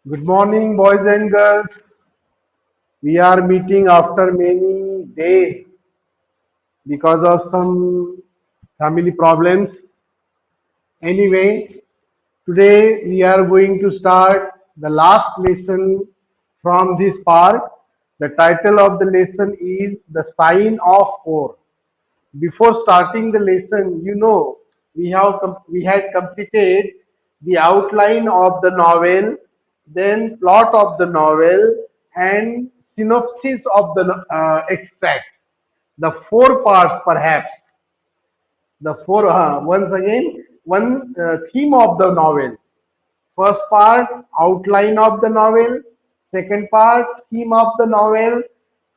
Good morning, boys and girls. We are meeting after many days because of some family problems. Anyway, today we are going to start the last lesson from this part. The title of the lesson is The Sign of Four. Before starting the lesson, we had completed the outline of the novel, then plot of the novel, and synopsis of the extract. The four parts, perhaps. The four once again one theme of the novel. First part, outline of the novel. Second part, theme of the novel.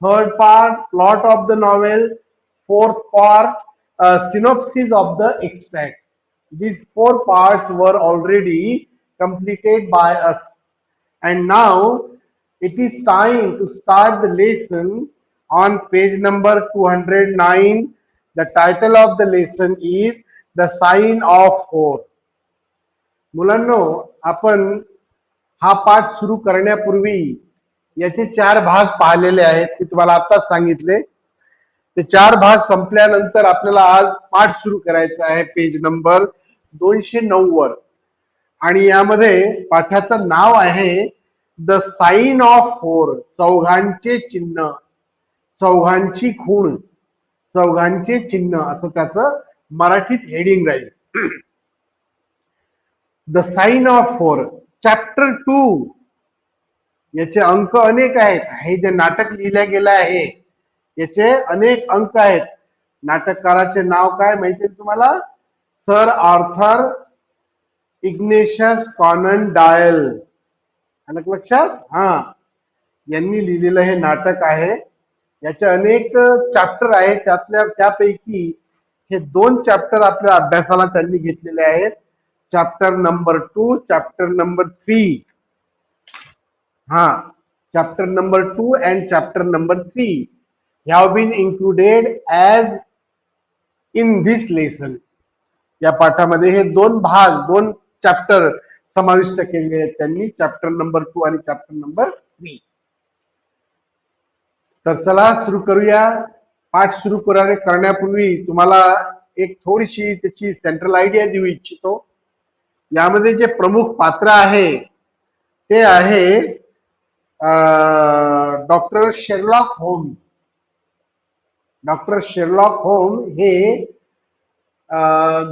Third part, plot of the novel. Fourth part, synopsis of the extract. These four parts were already completed by us. And now it is time to start the lesson on page number 209. The title of the lesson is The Sign of Four. मुलांनो, आपण हा पाठ सुरू करण्यापूर्वी याचे चार भाग पाहिलेले आहेत. मी तुम्हाला आताच सांगितले. ते चार भाग संपल्यानंतर आपल्याला आज पाठ सुरू करायचा आहे पेज नंबर 209 वर. आणि यामध्ये पाठाचं नाव आहे द साइन ऑफ फोर. चौघांचे चिन्ह, चौघांची खूण, चौघांचे चिन्ह असं त्याचं मराठीत हेडिंग राहील. The Sign of Four, chapter 2. याचे अंक अनेक आहेत. हे जे नाटक लिहिलं गेलं आहे याचे अनेक अंक आहेत. नाटककाराचे नाव काय माहिती आहे तुम्हाला? Sir Arthur Ignatius Conan Doyle. आलं लक्षात? यांनी लिहिलेलं हे नाटक आहे. याचे अनेक चॅप्टर आहेत. त्यापैकी हे दोन चॅप्टर आपल्या अभ्यासाला त्यांनी घेतलेले आहेत. Chapter number 2, chapter number 3. chapter number 2 and chapter number 3 have been included as in this lesson. या पाठामध्ये हे दोन भाग, दोन चॅप्टर समाविष्ट केलेले आहेत त्यांनी, चॅप्टर नंबर 2 आणि चॅप्टर नंबर 3. तर चला सुरू करूया. पाठ सुरू करण्यापूर्वी तुम्हाला एक थोडीशी त्याची सेंट्रल आयडिया देऊ इच्छितो. यामध्ये जे प्रमुख पात्र आहे ते आहे doctor Sherlock Holmes. Doctor Sherlock Holmes हे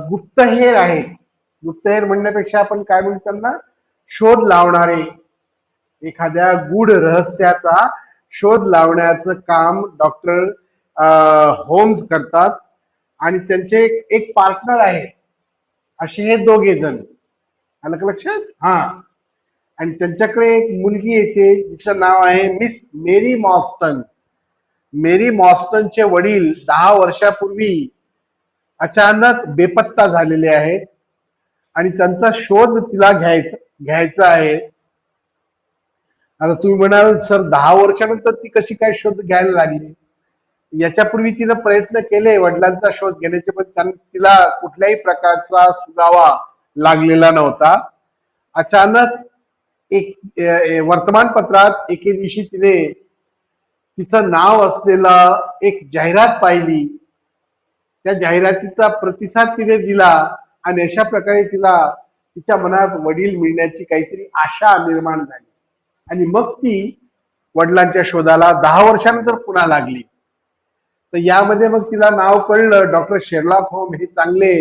गुप्तहेर आहेत. गुप्तहेर म्हणण्यापेक्षा आपण काय म्हणतो त्यांना? शोध लावणारे. एखाद्या गूढ रहस्याचा शोध लावण्याचं काम डॉक्टर होम्स करतात. आणि त्यांचे एक पार्टनर आहे. असे हे दोघे जण. आलं का लक्षात? आणि त्यांच्याकडे एक मुलगी येते जिचं नाव आहे मिस मेरी मॉस्टन. मेरी मॉस्टनचे वडील 10 वर्षापूर्वी अचानक बेपत्ता झालेले आहेत आणि त्यांचा शोध तिला घ्यायचा आहे. आता तुम्ही म्हणाल सर 10 वर्षानंतर ती कशी काय शोध घ्यायला लागली? याच्यापूर्वी तिनं प्रयत्न केले वडिलांचा शोध घेण्याचे, पण तिला कुठल्याही प्रकारचा सुगावा लागलेला नव्हता. अचानक एक वर्तमानपत्रात एके दिवशी तिने तिचं नाव असलेला एक जाहिरात पाहिली. त्या जाहिरातीचा प्रतिसाद तिने दिला आणि अशा प्रकारे तिच्या मनात वडील मिळण्याची काहीतरी आशा निर्माण झाली. आणि मग ती वडिलांच्या शोधाला 10 वर्षानंतर पुन्हा लागली. तर यामध्ये मग तिला नाव कळलं डॉक्टर शेरलॉक होम हे चांगले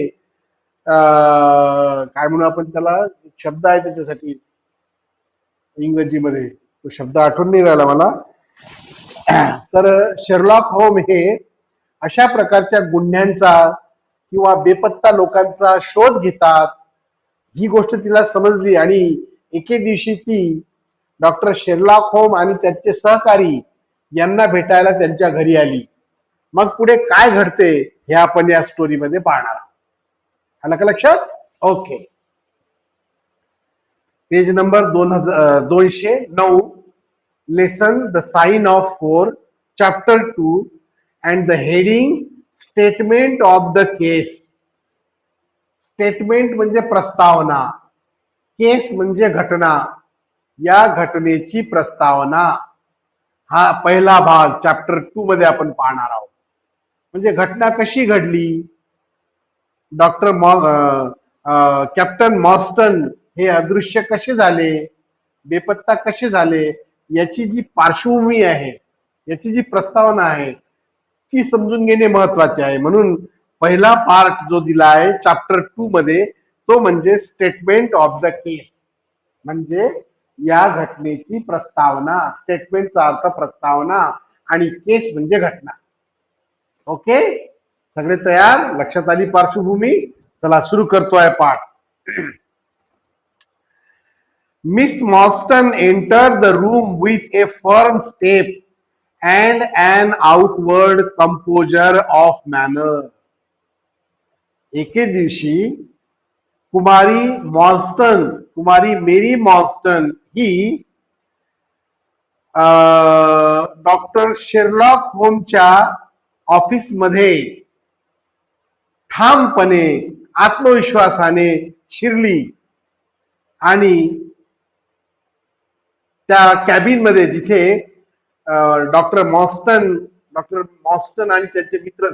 काय म्हणू आपण त्याला, शब्द आहे त्याच्यासाठी इंग्रजीमध्ये, तो शब्द आठवण नाही राहिला मला. तर शेरलॉक होम हे अशा प्रकारच्या गुन्ह्यांचा किंवा बेपत्ता लोकांचा शोध घेतात ही गोष्ट तिला समजली. आणि एके दिवशी ती डॉक्टर शेरलॉक होम आणि त्यांचे सहकारी यांना भेटायला त्यांच्या घरी आली. मग पुढे काय घडते हे आपण या स्टोरीमध्ये पाहणार आहोत. आलं का लक्षात? Okay. Page number 209. Lesson the Sign of Four, chapter 2 and the heading statement of the case. Statement म्हणजे प्रस्तावना, केस म्हणजे घटना. या घटनेची प्रस्तावना हा पहिला भाग चॅप्टर 2 मध्ये आपण पाहणार आहोत. म्हणजे घटना कशी घडली, डॉक्टर कॅप्टन मॉर्स्टन हे अदृश्य कसे झाले, बेपत्ता कसे झाले, याची जी पार्श्वभूमी आहे, याची जी प्रस्तावना आहे ती समजून घेणे महत्वाचे आहे. म्हणून पहिला पार्ट जो दिला आहे चॅप्टर 2 मध्ये तो म्हणजे स्टेटमेंट ऑफ द केस, म्हणजे या घटनेची प्रस्तावना. स्टेटमेंटचा अर्थ प्रस्तावना आणि केस म्हणजे घटना. ओके, सगळे तयार, लक्षात आली पार्श्वभूमी. चला सुरू करतोय पाठ. Miss Morstan entered the room with a firm step and an outward composure of manner. एके दिवशी कुमारी मेरी मॉर्स्टन ही डॉक्टर शेरलॉक होमच्या ऑफिसमध्ये ठामपणे आत्मविश्वासाने शिरली आणि त्या कॅबिन मध्ये जिथे डॉक्टर मॉर्स्टन आणि त्यांचे मित्र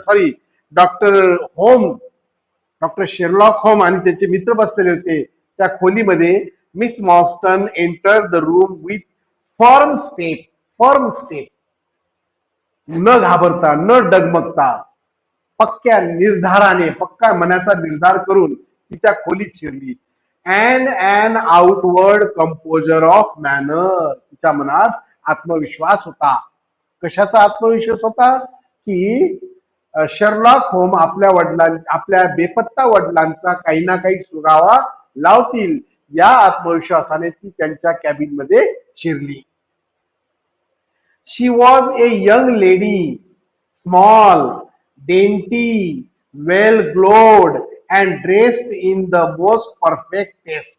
डॉक्टर शेरलॉक होम आणि त्यांचे मित्र बसलेले होते, त्या खोलीमध्ये Miss Morstan enter the room with firm step, न घाबरता, न डगमगता, पक्क्या निर्धाराने, पक्का मनाचा निर्धार करून ती त्या खोलीत शिरली. And an outward composure of manner, तिच्या मनात आत्मविश्वास होता. कशाचा आत्मविश्वास होता? की शेरलॉक होम आपल्या बेपत्ता वडिलांचा काही ना काही सुगावा लावतील, या आत्मविश्वासाने ती त्यांच्या कॅबिन मध्ये शिरली. She was a young lady, small, dainty, well glowed and dressed in the most perfect taste.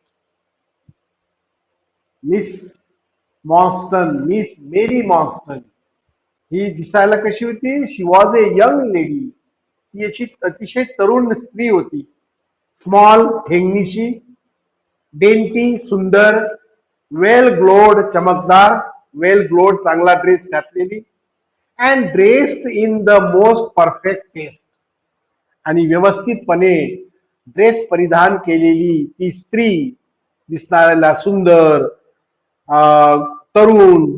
Miss Mary Morstan ही दिसायला कशी होती? She was a young lady, ती अशी अतिशय तरुण स्त्री होती. स्मॉल, ठेंगणीशी, डेंटी, सुंदर, वेल ग्लोड, चमकदार, वेल ग्लोड, चांगला ड्रेस घातलेली, and dressed in the most perfect taste, आणि व्यवस्थितपणे ड्रेस परिधान केलेली ती स्त्री दिसणाऱ्याला सुंदर, तरुण,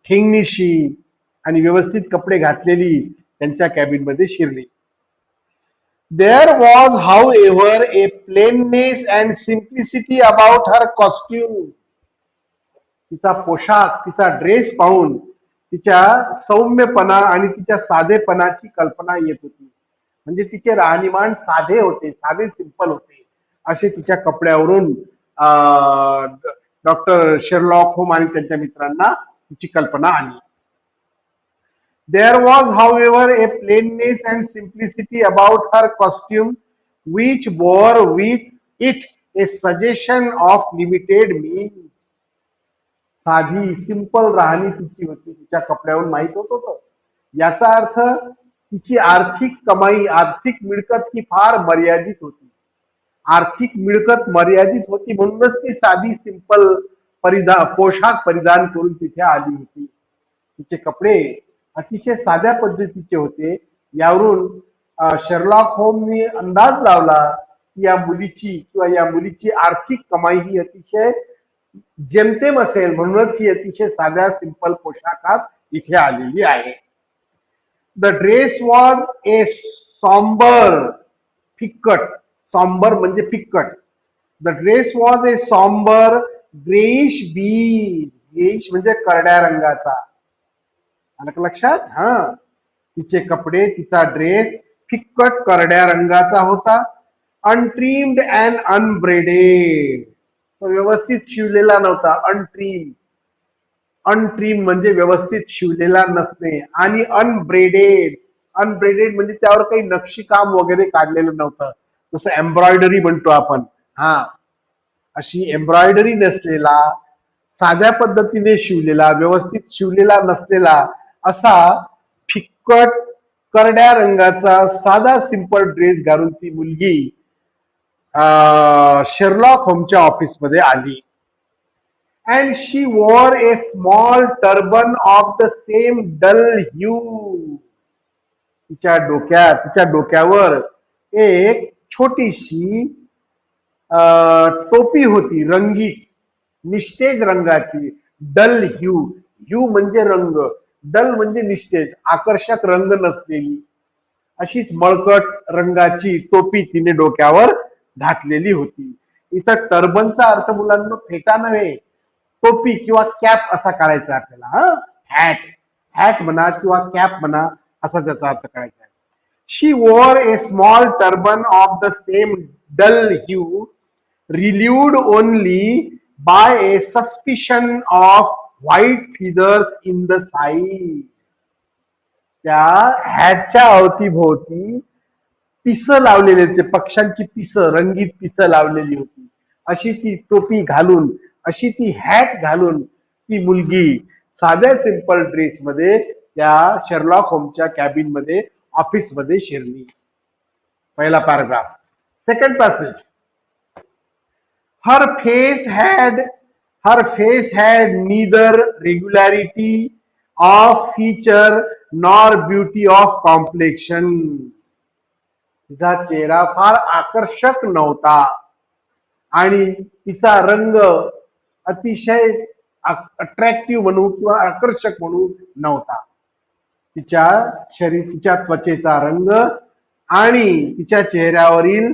ठेंगणीशी आणि व्यवस्थित कपडे घातलेली त्यांच्या कॅबिन मध्ये शिरली. There was however a plainness and simplicity about her costume. तिचा पोशाख, तिचा ड्रेस पाहून तिच्या सौम्यपणा आणि तिच्या साधेपणाची कल्पना येत होती. म्हणजे तिचे राहणीमान साधे होते, साधे सिंपल होते, असे तिच्या कपड्यावरून डॉक्टर शेरलॉक होम आणि त्यांच्या मित्रांना तिची कल्पना आली. There was however a plainness and simplicity about her costume which bore with it a suggestion of limited means. साधी सिंपल राहणी तिची होती, तिच्या कपड्यावरून माहित होत होतं. याचा अर्थ तिची आर्थिक कमाई, आर्थिक मिळकत ही फार मर्यादित होती. आर्थिक मिळकत मर्यादित होती म्हणूनच ती साधी सिंपल पोशाख परिधान करून तिथे आली होती. तिचे कपडे अतिशय साध्या पद्धतीचे होते. यावरून शेरलॉक होमनी अंदाज लावला की या मुलीची आर्थिक कमाई ही अतिशय जेमतेम असेल, म्हणूनच ही अतिशय साध्या सिंपल पोशाखात इथे आलेली आहे. The dress was a sombre म्हणजे फिक्कट. The dress was a sombre greyish greyish म्हणजे करड्या रंगाचा. आलं का लक्षात? तिचे कपडे, तिचा ड्रेस फिक्कट करड्या रंगाचा होता. अनट्रीम्ड अँड अनब्रेडेड, व्यवस्थित शिवलेला नव्हता. अनट्रीम म्हणजे व्यवस्थित शिवलेला नसणे, आणि अनब्रेडेड म्हणजे त्यावर काही नक्षीकाम वगैरे काढलेलं नव्हतं, जसं एम्ब्रॉयडरी म्हणतो आपण. अशी एम्ब्रॉयडरी नसलेला, साध्या पद्धतीने शिवलेला, व्यवस्थित शिवलेला नसलेला असा फिक्कट करड्या रंगाचा साधा सिंपल ड्रेस घालून ती मुलगी शेरलॉक होमच्या ऑफिसमध्ये आली. and she wore a small turban of the same dull hue. तिच्या डोक्यावर एक छोटीशी टोपी होती, रंगीत निस्तेज रंगाची. डल ह्यू, ह्यू म्हणजे रंग, डल म्हणजे निस्तेज, आकर्षक रंग नसलेली अशीच मळकट रंगाची टोपी तिने डोक्यावर घातलेली होती. इथं टर्बनचा अर्थ मुलांना फेटा नव्हे, टोपी किंवा कॅप असा काढायचा आपल्याला. हॅट, हॅट म्हणा किंवा कॅप म्हणा असा त्याचा अर्थ काढायचा आहे. She wore a small turban of the same dull hue, relieved only by a suspicion of white feathers in the side. त्या हॅटच्या अवतीभोवती पिसं लावलेली होती, पक्ष्यांची पिसं, रंगीत पिसं लावलेली होती. अशी ती टोपी घालून, अशी ती हॅट घालून ती मुलगी साध्या सिंपल ड्रेस मध्ये त्या शेरलॉक होमच्या कॅबिन मध्ये, ऑफिस मध्ये शिरली. पहिला paragraph. Second passage. her face had neither regularity of feature nor beauty of complexion. तिचा चेहरा फार आकर्षक नव्हता आणि तिचा रंग अतिशय अट्रॅक्टिव्ह म्हणू किंवा आकर्षक म्हणू नव्हता. तिच्या त्वचेचा रंग आणि तिच्या चेहऱ्यावरील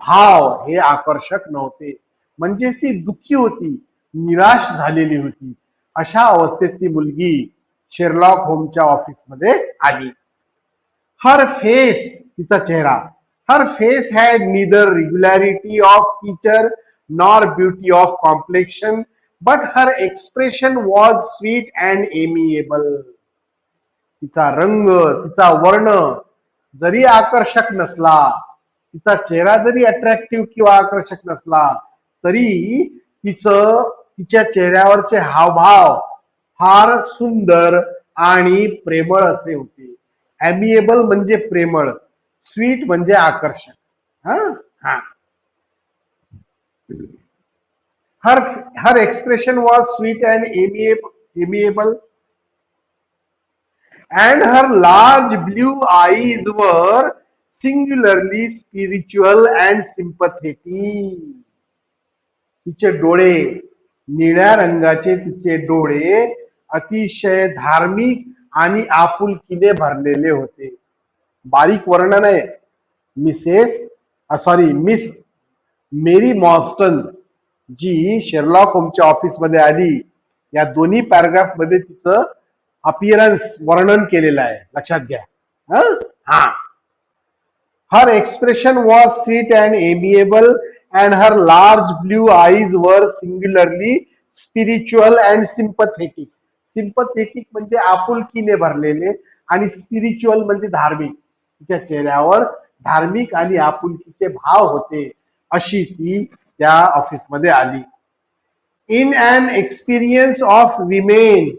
भाव हे आकर्षक नव्हते. म्हणजे ती दुःखी होती, निराश झालेली होती. अशा अवस्थेत ती मुलगी शेरलॉक होमच्या ऑफिस मध्ये आली. हर फेस, तिचा चेहरा, her face had neither regularity of feature nor beauty of complexion but her expression was sweet and amiable. तिचा रंग, तिचा वर्ण जरी आकर्षक नसला, तिचा चेहरा जरी अट्रॅक्टिव्ह किंवा आकर्षक नसला, तरी तिच्या चेहऱ्यावरचे हावभाव फार सुंदर आणि प्रेमळ असे होते. ॲमिएबल म्हणजे प्रेमळ, स्वीट म्हणजे आकर्षक. Her expression was sweet and amiable and her large blue eyes were singularly spiritual and sympathetic. तिचे डोळे, निळ्या रंगाचे तिचे डोळे अतिशय धार्मिक आणि आपुलकीने भरलेले होते. बारीक वर्णन आहे. मिस मेरी मॉर्स्टन जी शेरलॉक होमच्या ऑफिस मध्ये आली, या दोन्ही पॅराग्राफ मध्ये तिचं अपियरन्स वर्णन केलेलं आहे, लक्षात घ्या. Her expression was sweet and amiable and her large blue eyes were singularly spiritual and sympathetic. Sympathetic म्हणजे आपुलकीने भरलेले आणि स्पिरिच्युअल म्हणजे धार्मिक. तिच्या चेहऱ्यावर धार्मिक आणि आपुलकीचे भाव होते. अशी ती त्या ऑफिस मध्ये आली. In an experience of women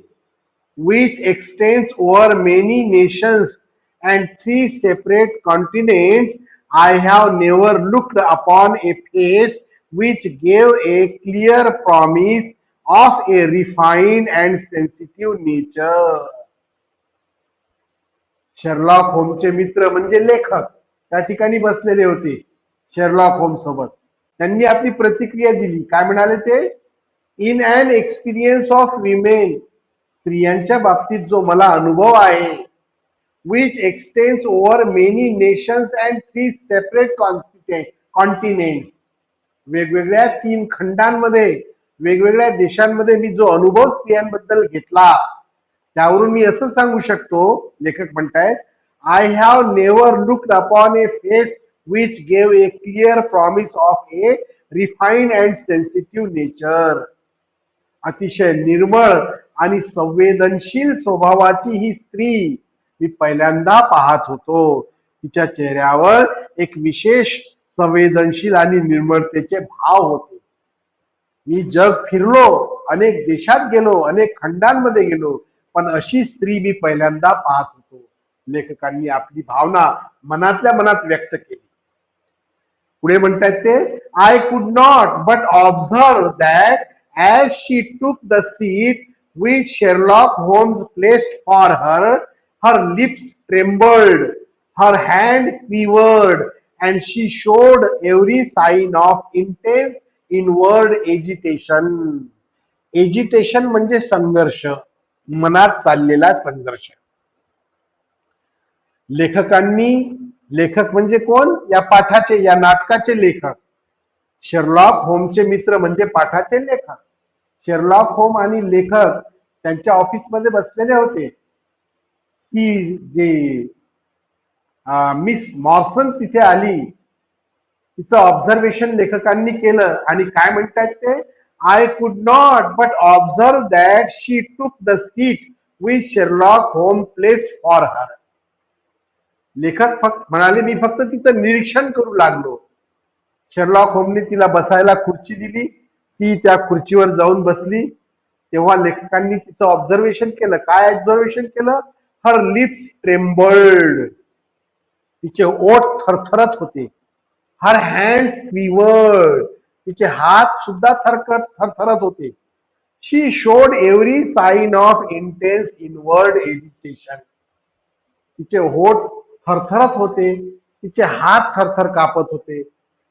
which extends over many nations and 3 separate continents, I have never looked upon a face which gave a clear promise of a refined and sensitive nature. Sherlock होमचे मित्र म्हणजे लेखक त्या ठिकाणी बसलेले होते Sherlock home सोबत. त्यांनी आपली प्रतिक्रिया दिली. काय म्हणाले ते? In an experience of women, स्त्रियांच्या बाबतीत जो मला अनुभव आहे, which extends over many nations and 3 separate continents. वेगवेगळ्या 3 खंडांमध्ये, वेगवेगळ्या देशांमध्ये मी जो अनुभव स्त्रियांबद्दल घेतला, त्यावरून मी असं सांगू शकतो, लेखक म्हणतायत, I have never looked upon a face which gave a clear promise of a refined and sensitive nature. अतिशय निर्मळ आणि संवेदनशील स्वभावाची ही स्त्री मी पहिल्यांदा पाहत होतो. तिच्या चेहऱ्यावर एक विशेष संवेदनशील आणि निर्मळतेचे भाव होते. मी जग फिरलो, अनेक देशात गेलो, अनेक खंडांमध्ये गेलो, पण अशी स्त्री मी पहिल्यांदा पाहत होतो. लेखकांनी आपली भावना मनातल्या मनात व्यक्त केली. पुढे म्हणतात ते, I could not but observe that As she took the seat which Sherlock Holmes placed for her, her lips trembled, her hand quivered, and she showed every sign of intense inward agitation. Agitation म्हणजे संघर्ष, मनात चाललेला संघर्ष. लेखकांनी, लेखक म्हणजे कोण? या पाठाचे, या नाटकाचे लेखक. शेरलॉक होमचे मित्र म्हणजे पाठाचे लेखक. शेरलॉक होम आणि लेखक त्यांच्या ऑफिसमध्ये बसलेले होते. की जे मिस मॉर्सन तिथे आली, तिचं ऑब्झर्वेशन लेखकांनी केलं आणि काय म्हणतात ते, I could not but observe that she took the seat with Sherlock home placed for her. लेखक फक्त म्हणाले, मी फक्त तिचं निरीक्षण करू लागलो. शेरलॉक होमने तिला बसायला खुर्ची दिली, ती त्या खुर्चीवर जाऊन बसली. तेव्हा लेखकांनी तिचं ऑब्झर्वेशन केलं. काय ऑब्झर्वेशन केलं? हर लिप्स ट्रेम्बल्ड, तिचे ओठ थरथरत होते. हर हँड्स क्विवर्ड, तिचे हात सुद्धा थरथरत होते. She showed every sign of intense inward agitation, तिचे होठ थरथरत होते, तिचे हात थरथर कापत होते.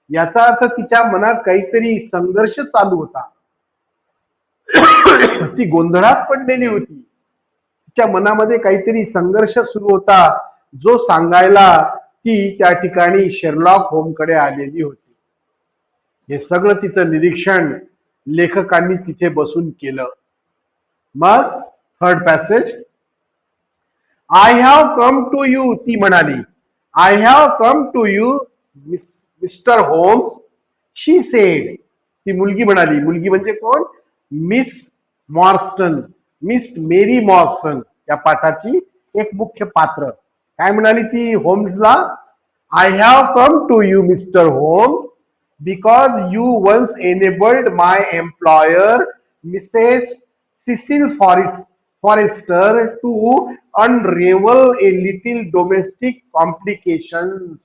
याचा अर्थ तिच्या मनात काहीतरी संघर्ष चालू होता. ती गोंधळात पडलेली होती. तिच्या मनामध्ये काहीतरी संघर्ष सुरू होता, जो सांगायला ती त्या ठिकाणी शेरलॉक होमकडे आलेली होती. हे सगळं तिचं निरीक्षण लेखकांनी तिथे बसून केलं. मग third passage, I have come to you, ती म्हणाली. I have come to you mister Holmes, she said. ती मुलगी म्हणाली. मुलगी म्हणजे कोण? मिस मॉर्स्टन, मिस मेरी मॉर्स्टन, या पाठाची एक मुख्य पात्र. काय म्हणाली ती होम्सला? I have come to you mister Holmes because you once enabled my employer Mrs Cecil Forrester to unravel a little domestic complications.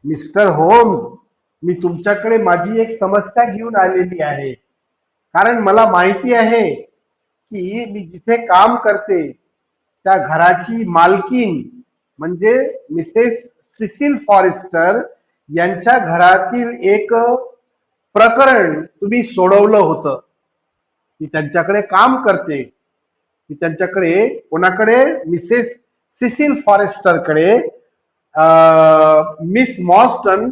Mr Holmes, मी तुमच्याकडे माझी एक समस्या घेऊन आलेली आहे. कारण मला माहिती आहे की मी जिथे काम करते त्या घराची मालकीन म्हणजे मिसेस सिसिल फॉरेस्टर यांच्या घरातील एक प्रकरण तुम्ही सोडवलं होतं. मी त्यांच्याकडे काम करते. मी त्यांच्याकडे, कोणाकडे? मिसेस सिसिल फॉरेस्टरकडे मिस मॉर्स्टन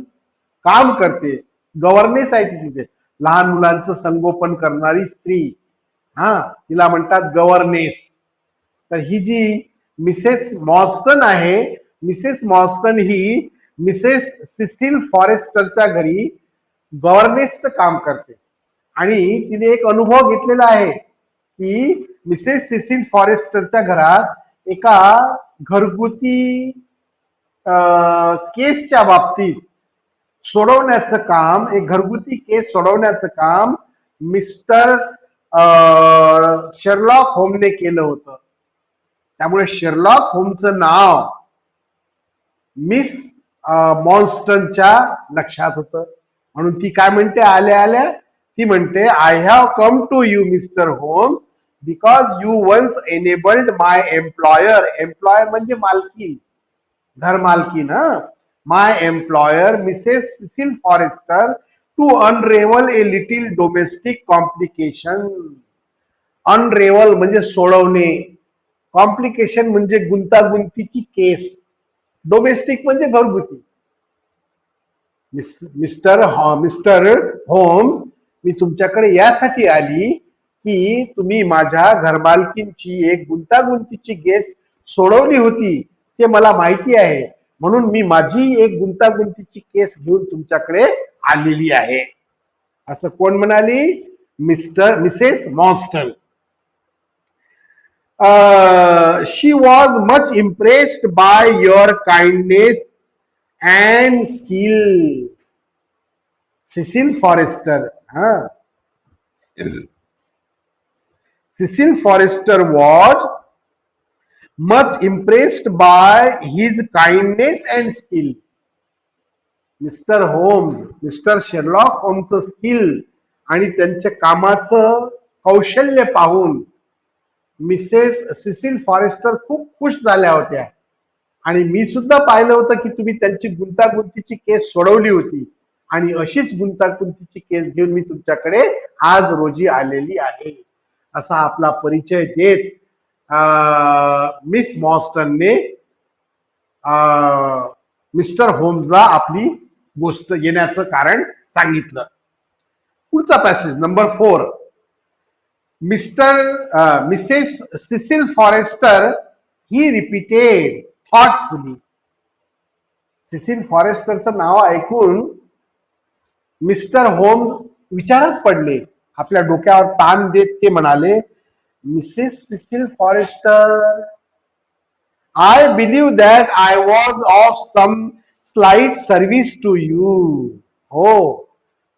काम करते. गव्हर्नेस आहे ती तिथे, लहान मुलांचं संगोपन करणारी स्त्री. तिला म्हणतात गव्हर्नेस. तर ही जी मिसेस मॉर्स्टन आहे, मिसेस मॉर्स्टन ही मिसेस सिसिल फॉरेस्टरच्या घरी गव्हर्नेसचं काम करते. आणि तिने एक अनुभव घेतलेला आहे की मिसेस सिसिल फॉरेस्टरच्या घरात एका घरगुती केसच्या बाबतीत सोडवण्याचं काम, एक घरगुती केस सोडवण्याचं काम मिस्टर शेरलॉक होमने केलं होतं. त्यामुळे शेरलॉक होमचं नाव मिस मॉर्स्टनच्या लक्षात होतं. म्हणून ती काय म्हणते आल्या आल्या? ती म्हणते, I have come to you mister Holmes because you once enabled my employer. Employer म्हणजे मालकीन, घर मालकीन. My employer Mrs Cecil Forrester to unravel a little domestic complication. Unravel म्हणजे सोडवणे, कॉम्प्लिकेशन म्हणजे गुंतागुंतीची केस, डोमेस्टिक म्हणजे घरगुती. मिस्टर होम्स, मी तुमच्याकडे यासाठी आली की तुम्ही माझ्या घरमालकींची एक गुंतागुंतीची केस सोडवली होती, ते मला माहिती आहे. म्हणून मी माझी एक गुंतागुंतीची केस घेऊन तुमच्याकडे आलेली आहे. असं कोण म्हणाली? Mrs Morstan. She was much impressed by your kindness and skill. Cecil Forrester, Cecil Forrester was much impressed by his kindness and skill. Mr. Holmes, Mr. Sherlock Holmes' skill आणि त्यांच्या कामाचं कौशल्य पाहून मिसेस सिसिल फॉरेस्टर खूप खुश झाल्या होत्या. आणि मी सुद्धा पाहिलं होतं की तुम्ही त्यांची गुंतागुंतीची केस सोडवली होती आणि अशीच गुंतागुंतीची केस घेऊन मी तुमच्याकडे आज रोजी आलेली आहे, असा आपला परिचय देत मिस मॉर्स्टनने मिस्टर होम्सला आपली गोष्ट येण्याचं कारण सांगितलं. पुढचा passage number 4. Mrs Cecil Forrester ही रिपीटेड थॉटफुली. सिसिल फॉरेस्टरचं नाव ऐकून मिस्टर होम्स विचारात पडले. आपल्या डोक्यावर ताण देत ते म्हणाले, Mrs Cecil Forrester, I believe that I was of some slight service to you. हो,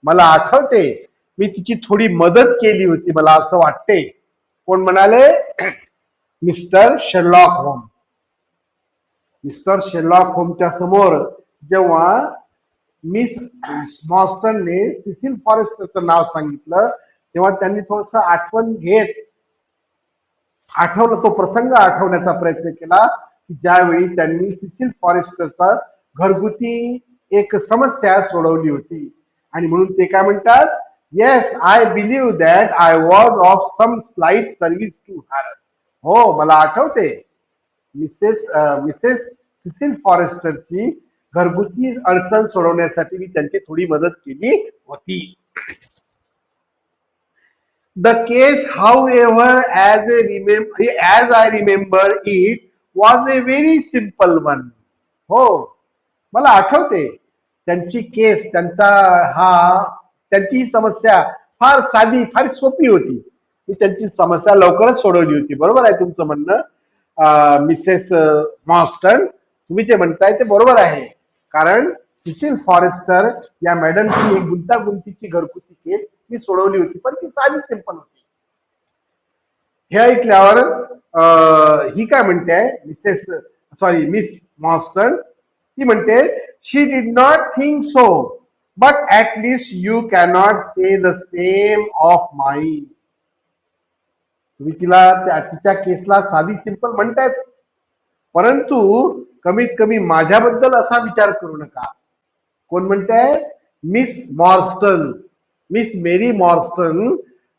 मला आठवते मी तिची थोडी मदत केली होती, मला असं वाटते. कोण म्हणाले? मिस्टर शेरलॉक होम. मिस्टर शेरलॉक होमच्या समोर जेव्हा मिस मॉर्स्टनने सिसिल फॉरेस्टरचं नाव सांगितलं तेव्हा त्यांनी थोडस आठवण घेत आठवलं, तो प्रसंग आठवण्याचा प्रयत्न केला की ज्यावेळी त्यांनी सिसिल फॉरेस्टरचा घरगुती एक समस्या सोडवली होती. आणि म्हणून ते काय म्हणतात? Yes, I believe that I was of some slight service to her. हो, मला आठवते मिसेस सिसिल फॉरेस्टरची घरगुती अडचण सोडवण्यासाठी मी त्यांची थोडी मदत केली होती. The case, however, as I remember it, was a very simple one. हो, मला आठवते त्यांची केस, त्यांची ही समस्या फार साधी, फार सोपी होती. मी त्यांची समस्या लवकरच सोडवली होती. बरोबर आहे तुमचं म्हणणं मिसेस मॉर्स्टन, तुम्ही जे म्हणताय ते बरोबर आहे. कारण सिसिल फॉरेस्टर या मॅडमची एक गुंतागुंतीची घरगुती केस मी सोडवली होती, पण ती साधी सिंपल होती. हे ऐकल्यावर ही काय म्हणते मिस मॉर्स्टन, ती म्हणते, she did not think so, but at least you cannot say the same of my. तुम्ही तिच्या केसला साधी सिंपल म्हणतायत, परंतु कमीत कमी माझ्याबद्दल असा विचार करू नका. कोण म्हणताय? Miss Morstan, miss Mary मॉर्स्टन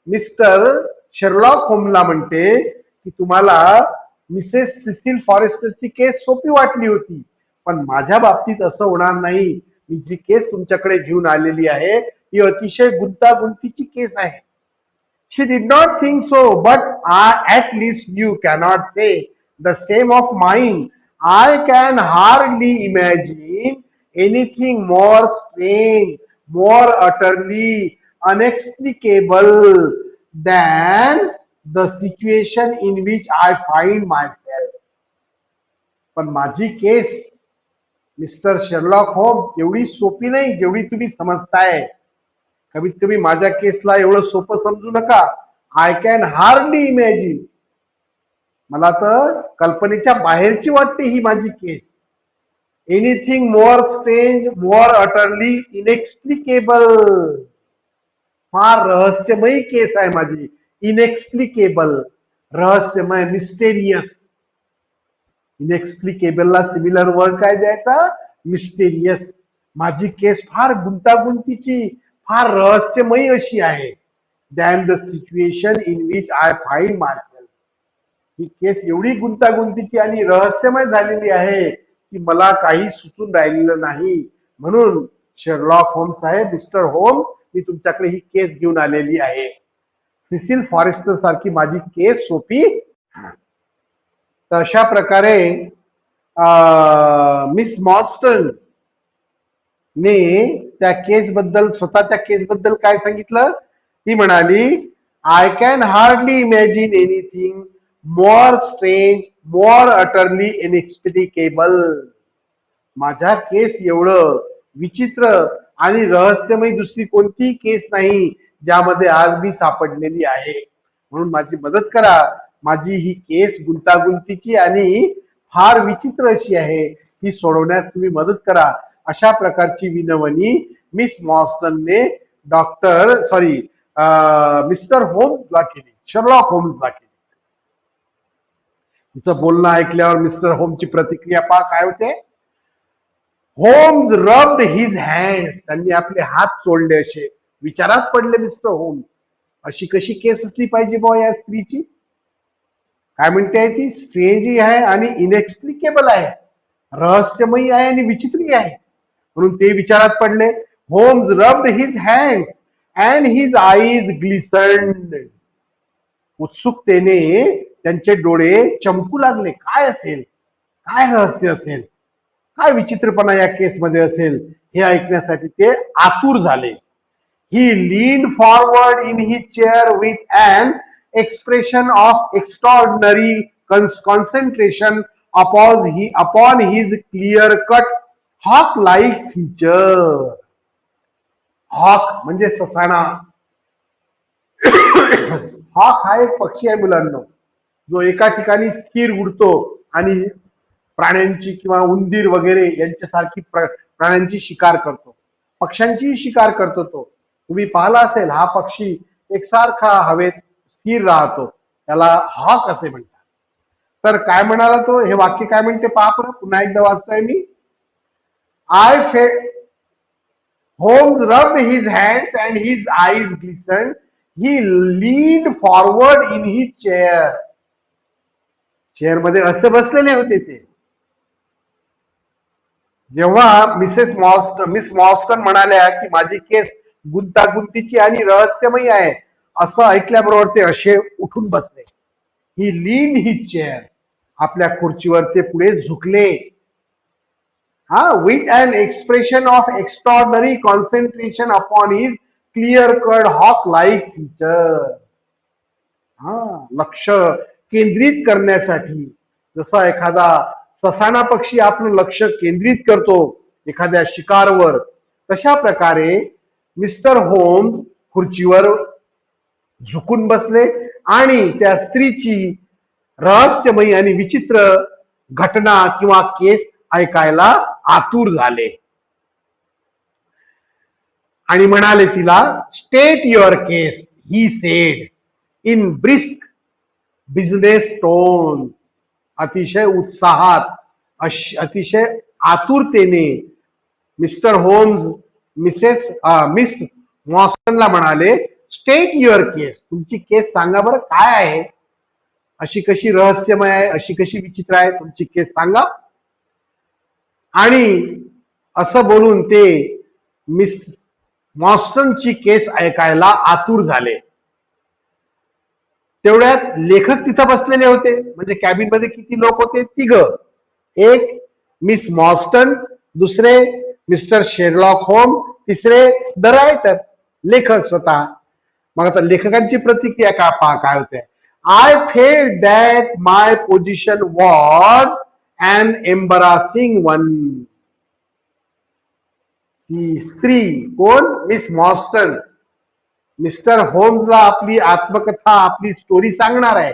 mister Sherlock होमला म्हणते की तुम्हाला मिसेस सिसिल फॉरेस्टरची केस सोपी वाटली होती, पण माझ्या बाबतीत असं होणार नाही. मी जी केस तुमच्याकडे घेऊन आलेली आहे ही अतिशय गुंतागुंतीची केस आहे. She did not think so, but at least you cannot say the same of mine. I can hardly imagine anything more strange, more utterly unexplicable than the situation in which I find myself. पण माझी केस mister Sherlock home एवढी सोपी नाही जेवढी तुम्ही समजताय. कमीत कमी माझ्या केसला एवढं सोपं समजू नका. आय कॅन हार्डली इमॅजिन, मला तर कल्पनेच्या बाहेरची वाटते ही माझी केस. एनिथिंग मोर स्ट्रेंज, मोर अटरली इनएक्सप्लिकेबल. फार रहस्यमयी केस आहे माझी. इनएक्सप्लिकेबल, रहस्यमय, मिस्टेरियस. इनएक्सप्लिकेबलला सिमिलर वर्ड काय द्यायचा? मिस्टेरियस. माझी केस फार गुंतागुंतीची, फार रहस्यमयी अशी आहे. Than the situation in which I find myself. ही केस एवढी गुंतागुंतीची आणि रहस्यमय झालेली आहे की मला काही सुचून राहिलेलं नाही. म्हणून शेरलॉक होम्स साहेब, मिस्टर होम्स, मी तुमच्याकडे ही केस घेऊन आलेली आहे. सिसिल फॉरेस्टर सारखी माझी केस सोपी. तर अशा प्रकारे मिस मॉर्स्टन ने त्या केस बद्दल, स्वतःच्या केस बद्दल काय सांगितलं? ती म्हणाली, I can hardly imagine anything more strange, more utterly inexplicable. माझ्या केस एवढं विचित्र आणि रहस्यमय दुसरी कोणतीही केस नाही ज्यामध्ये आज मी सापडलेली आहे. म्हणून माझी मदत करा. माझी ही केस गुंतागुंतीची आणि फार विचित्र अशी आहे, ही सोडवण्यात तुम्ही मदत करा. अशा प्रकारची विनवणी मिस मॉर्स्टनने मिस्टर होम्सला केली, शर्लॉक होम्सला केली. तिचं बोलणं ऐकल्यावर मिस्टर होमची प्रतिक्रिया पहा काय होते. होम्स रब्ड हिज हँड्स, त्यांनी आपले हात चोळले, असे विचारात पडले मिस्टर होम्स. अशी कशी केस असली पाहिजे बुवा या स्त्रीची. काय म्हणते ती, स्ट्रेंज आहे आणि इनएक्सप्लिकेबल आहे, रहस्यमयी आहे आणि विचित्री आहे. म्हणून ते विचारात पडले. Holmes rubbed his hands and his eyes glistened. उत्सुकतेने त्यांचे डोळे चमकू लागले. काय असेल, काय रहस्य असेल, काय विचित्रपणा या केसमध्ये असेल हे ऐकण्यासाठी ते आतुर झाले. He leaned forward in his chair with an expression of extraordinary concentration upon his clear-cut hawk-like feature. हॉक म्हणजे ससाणा. हॉक हा एक पक्षी आहे मुलांना, जो एका ठिकाणी स्थिर उडतो आणि प्राण्यांची किंवा उंदीर वगैरे यांच्यासारखी प्राण्यांची शिकार करतो, पक्ष्यांची शिकार करतो. तो तुम्ही पाहिला असेल, हा पक्षी एकसारखा हवेत स्थिर राहतो, त्याला हॉक असे म्हणतात. तर काय म्हणाला तो, हे वाक्य काय म्हणते पहा, पुन्हा एकदा वाचतोय मी. I felt Holmes rubbed his hands and his eyes glistened. He leaned forward in his chair. Chair मध्ये असे बसलेले होते ते. जेव्हा मिस मॉर्स्टन म्हणाल्या की माझी केस गुंतागुंतीची आणि रहस्यमयी आहे, असं ऐकल्याबरोबर ते असे उठून बसले. ही लीन हिज चेअर, आपल्या खुर्चीवर ते पुढे झुकले. With an expression of extraordinary concentration upon his clear-cut hawk-like feature. लक्ष केंद्रित करण्यासाठी, जसा एखादा ससाणा पक्षी आपलं लक्ष केंद्रित करतो एखाद्या शिकारवर, तशा प्रकारे मिस्टर होम्स खुर्चीवर झुकून बसले आणि त्या स्त्रीची रहस्यमयी आणि विचित्र घटना किंवा केस ऐकायला आतुर झाले. आणि म्हणाले तिला, state your case, he said in brisk business tone. अतिशय उत्साहात, अतिशय आतुरतेने मिस्टर होम्स मिस मॉर्स्टनला म्हणाले, स्टेट युअर केस, तुमची केस सांगा बरं, काय आहे, अशी कशी रहस्यमय आहे, अशी कशी विचित्र आहे, तुमची केस सांगा. आणि असं बोलून ते मिस मॉर्स्टनची केस ऐकायला आतुर झाले. तेवढ्यात लेखक तिथं बसलेले होते. म्हणजे कॅबिन मध्ये किती लोक होते, तिघ. एक मिस मॉर्स्टन, दुसरे मिस्टर शेरलॉक होम, तिसरे द रायटर, लेखक स्वतः. मग आता लेखकांची प्रतिक्रिया काय होते. I felt that my position was an embarrassing one. ती स्त्री कोण, मिस मॉर्स्टन, मिस्टर होम्सला आपली आत्मकथा, आपली स्टोरी सांगणार आहे.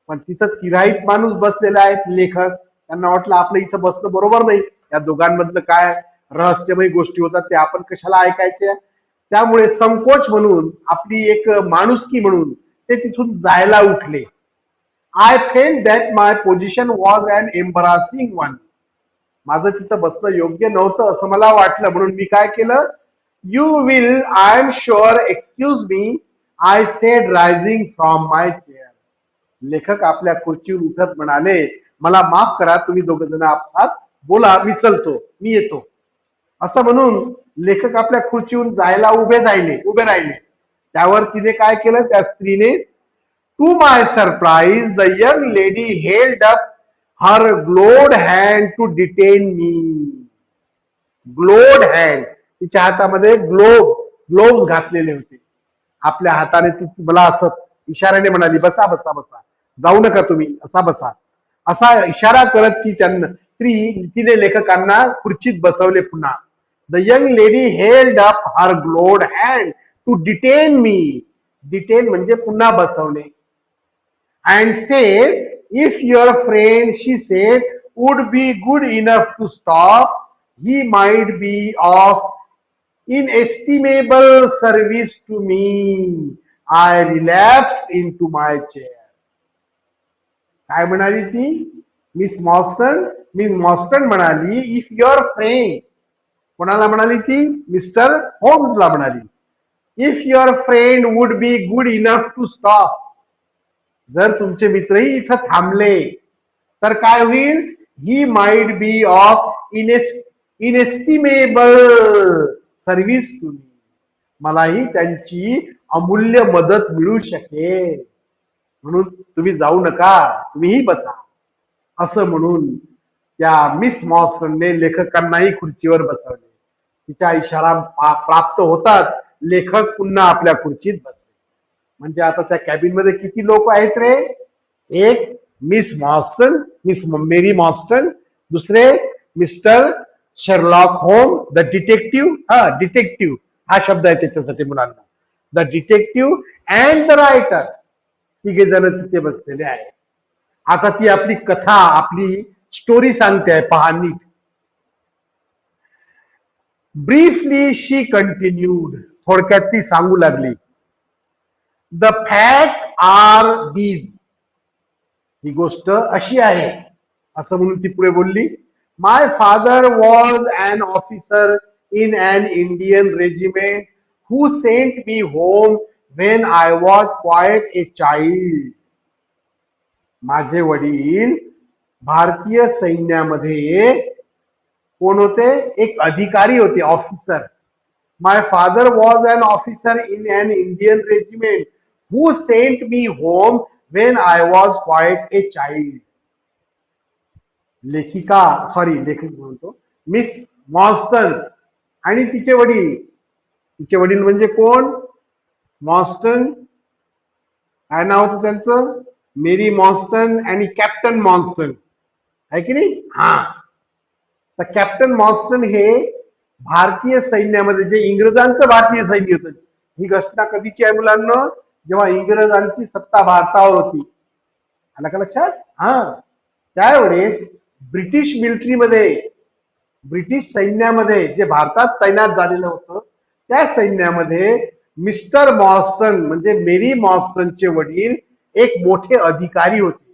पण तिथं तिराईत माणूस बसलेला आहे, लेखक. त्यांना वाटलं आपलं इथं बसणं बरोबर नाही, या दोघांमधलं काय रहस्यमय गोष्टी होतात ते आपण कशाला ऐकायचे. त्यामुळे संकोच म्हणून, आपली एक माणुसकी म्हणून ते तिथून जायला उठले. I felt that my position was an embarrassing one. माझं तिथं बसणं योग्य नव्हतं असं मला वाटलं, म्हणून मी काय केलं. You will, I am sure, excuse me, I said, rising from my chair. लेखक आपल्या खुर्चीवर उठत म्हणाले, मला माफ करा, तुम्ही दोघ जण आपसात बोला, मी चलतो, मी येतो. असं म्हणून लेखक आपल्या खुर्चीवरून जायला उभे राहिले. त्यावर तिने काय केलं, त्या स्त्रीने, To my surprise, the young lady held up her gloved hand to detain me. Gloved hand, तिच्या हातामध्ये ग्लोव्ह घातलेले होते. आपल्या हाताने ती मला असं इशाऱ्याने म्हणाली, बसा बसा बसा, जाऊ नका तुम्ही, असा बसा, असा इशारा करत ती तिने लेखकांना खुर्चीत बसवले पुन्हा. The young lady held up her gloved hand to detain me. Detain म्हणजे पुन्हा बसवणे. And said, if your friend, she said, would be good enough to stop, he might be of inestimable service to me. I relapsed into my chair. काय म्हणाली ती miss मॉस्टन म्हणाली, if your friend, कोणाला म्हणाली ती? मिस्टर होम्सला म्हणाली, if your friend would be good enough to stop, जर तुमचे मित्रही इथं थांबले तर काय होईल? He might be of inestimable service to me, मलाही त्यांची अमूल्य मदत मिळू शकेल, म्हणून तुम्ही जाऊ नका, तुम्हीही बसा, असं म्हणून त्या मिस मॉस्टनने लेखकांनाही खुर्चीवर बसवले. तिचा इशारा प्राप्त होताच लेखक पुन्हा आपल्या खुर्चीत बसले. म्हणजे आता त्या कॅबिन मध्ये किती लोक आहेत रे? एक मिस मॉस्टन, मिस मेरी मॉस्टन, दुसरे mister Sherlock home the detective, detective हा शब्द आहे त्याच्यासाठी मुलांना, the detective and the writer, तिघे जण तिथे बसलेले आहेत. आता ती आपली कथा, आपली स्टोरी सांगते आहे, पहा नीट. ब्रीफली शी कंटिन्यूड, थोडक्यात ती सांगू लागली. द फॅक्ट आर दीज, ही गोष्ट अशी आहे, असं म्हणून ती पुढे बोलली. My father was an officer in an Indian regiment who sent me home when I was quite a child. माझे वडील भारतीय सैन्यामध्ये कोण होते? एक अधिकारी होते, officer. My father was an officer in an Indian regiment who sent me home when I was quite a child. लेखक म्हणतो मिस मॉस्टन आणि तिचे वडील म्हणजे कोण? मॉस्टन, काय नाव होतं त्यांचं? मेरी मॉस्टन आणि कॅप्टन मॉस्टन, आहे की नाही? हा, तर कॅप्टन मॉस्टन हे भारतीय सैन्यामध्ये, जे इंग्रजांचं भारतीय सैन्य होतं, ही घटना कधीची आहे मुलांना? जेव्हा इंग्रजांची सत्ता भारतावर होती, आलं का लक्षात? हा, त्यावेळेस ब्रिटिश मिलिटरीमध्ये, ब्रिटिश सैन्यामध्ये जे भारतात तैनात झालेलं होतं, त्या सैन्यामध्ये मिस्टर मॉस्टन म्हणजे मेरी मॉस्टनचे वडील एक मोठे अधिकारी होते.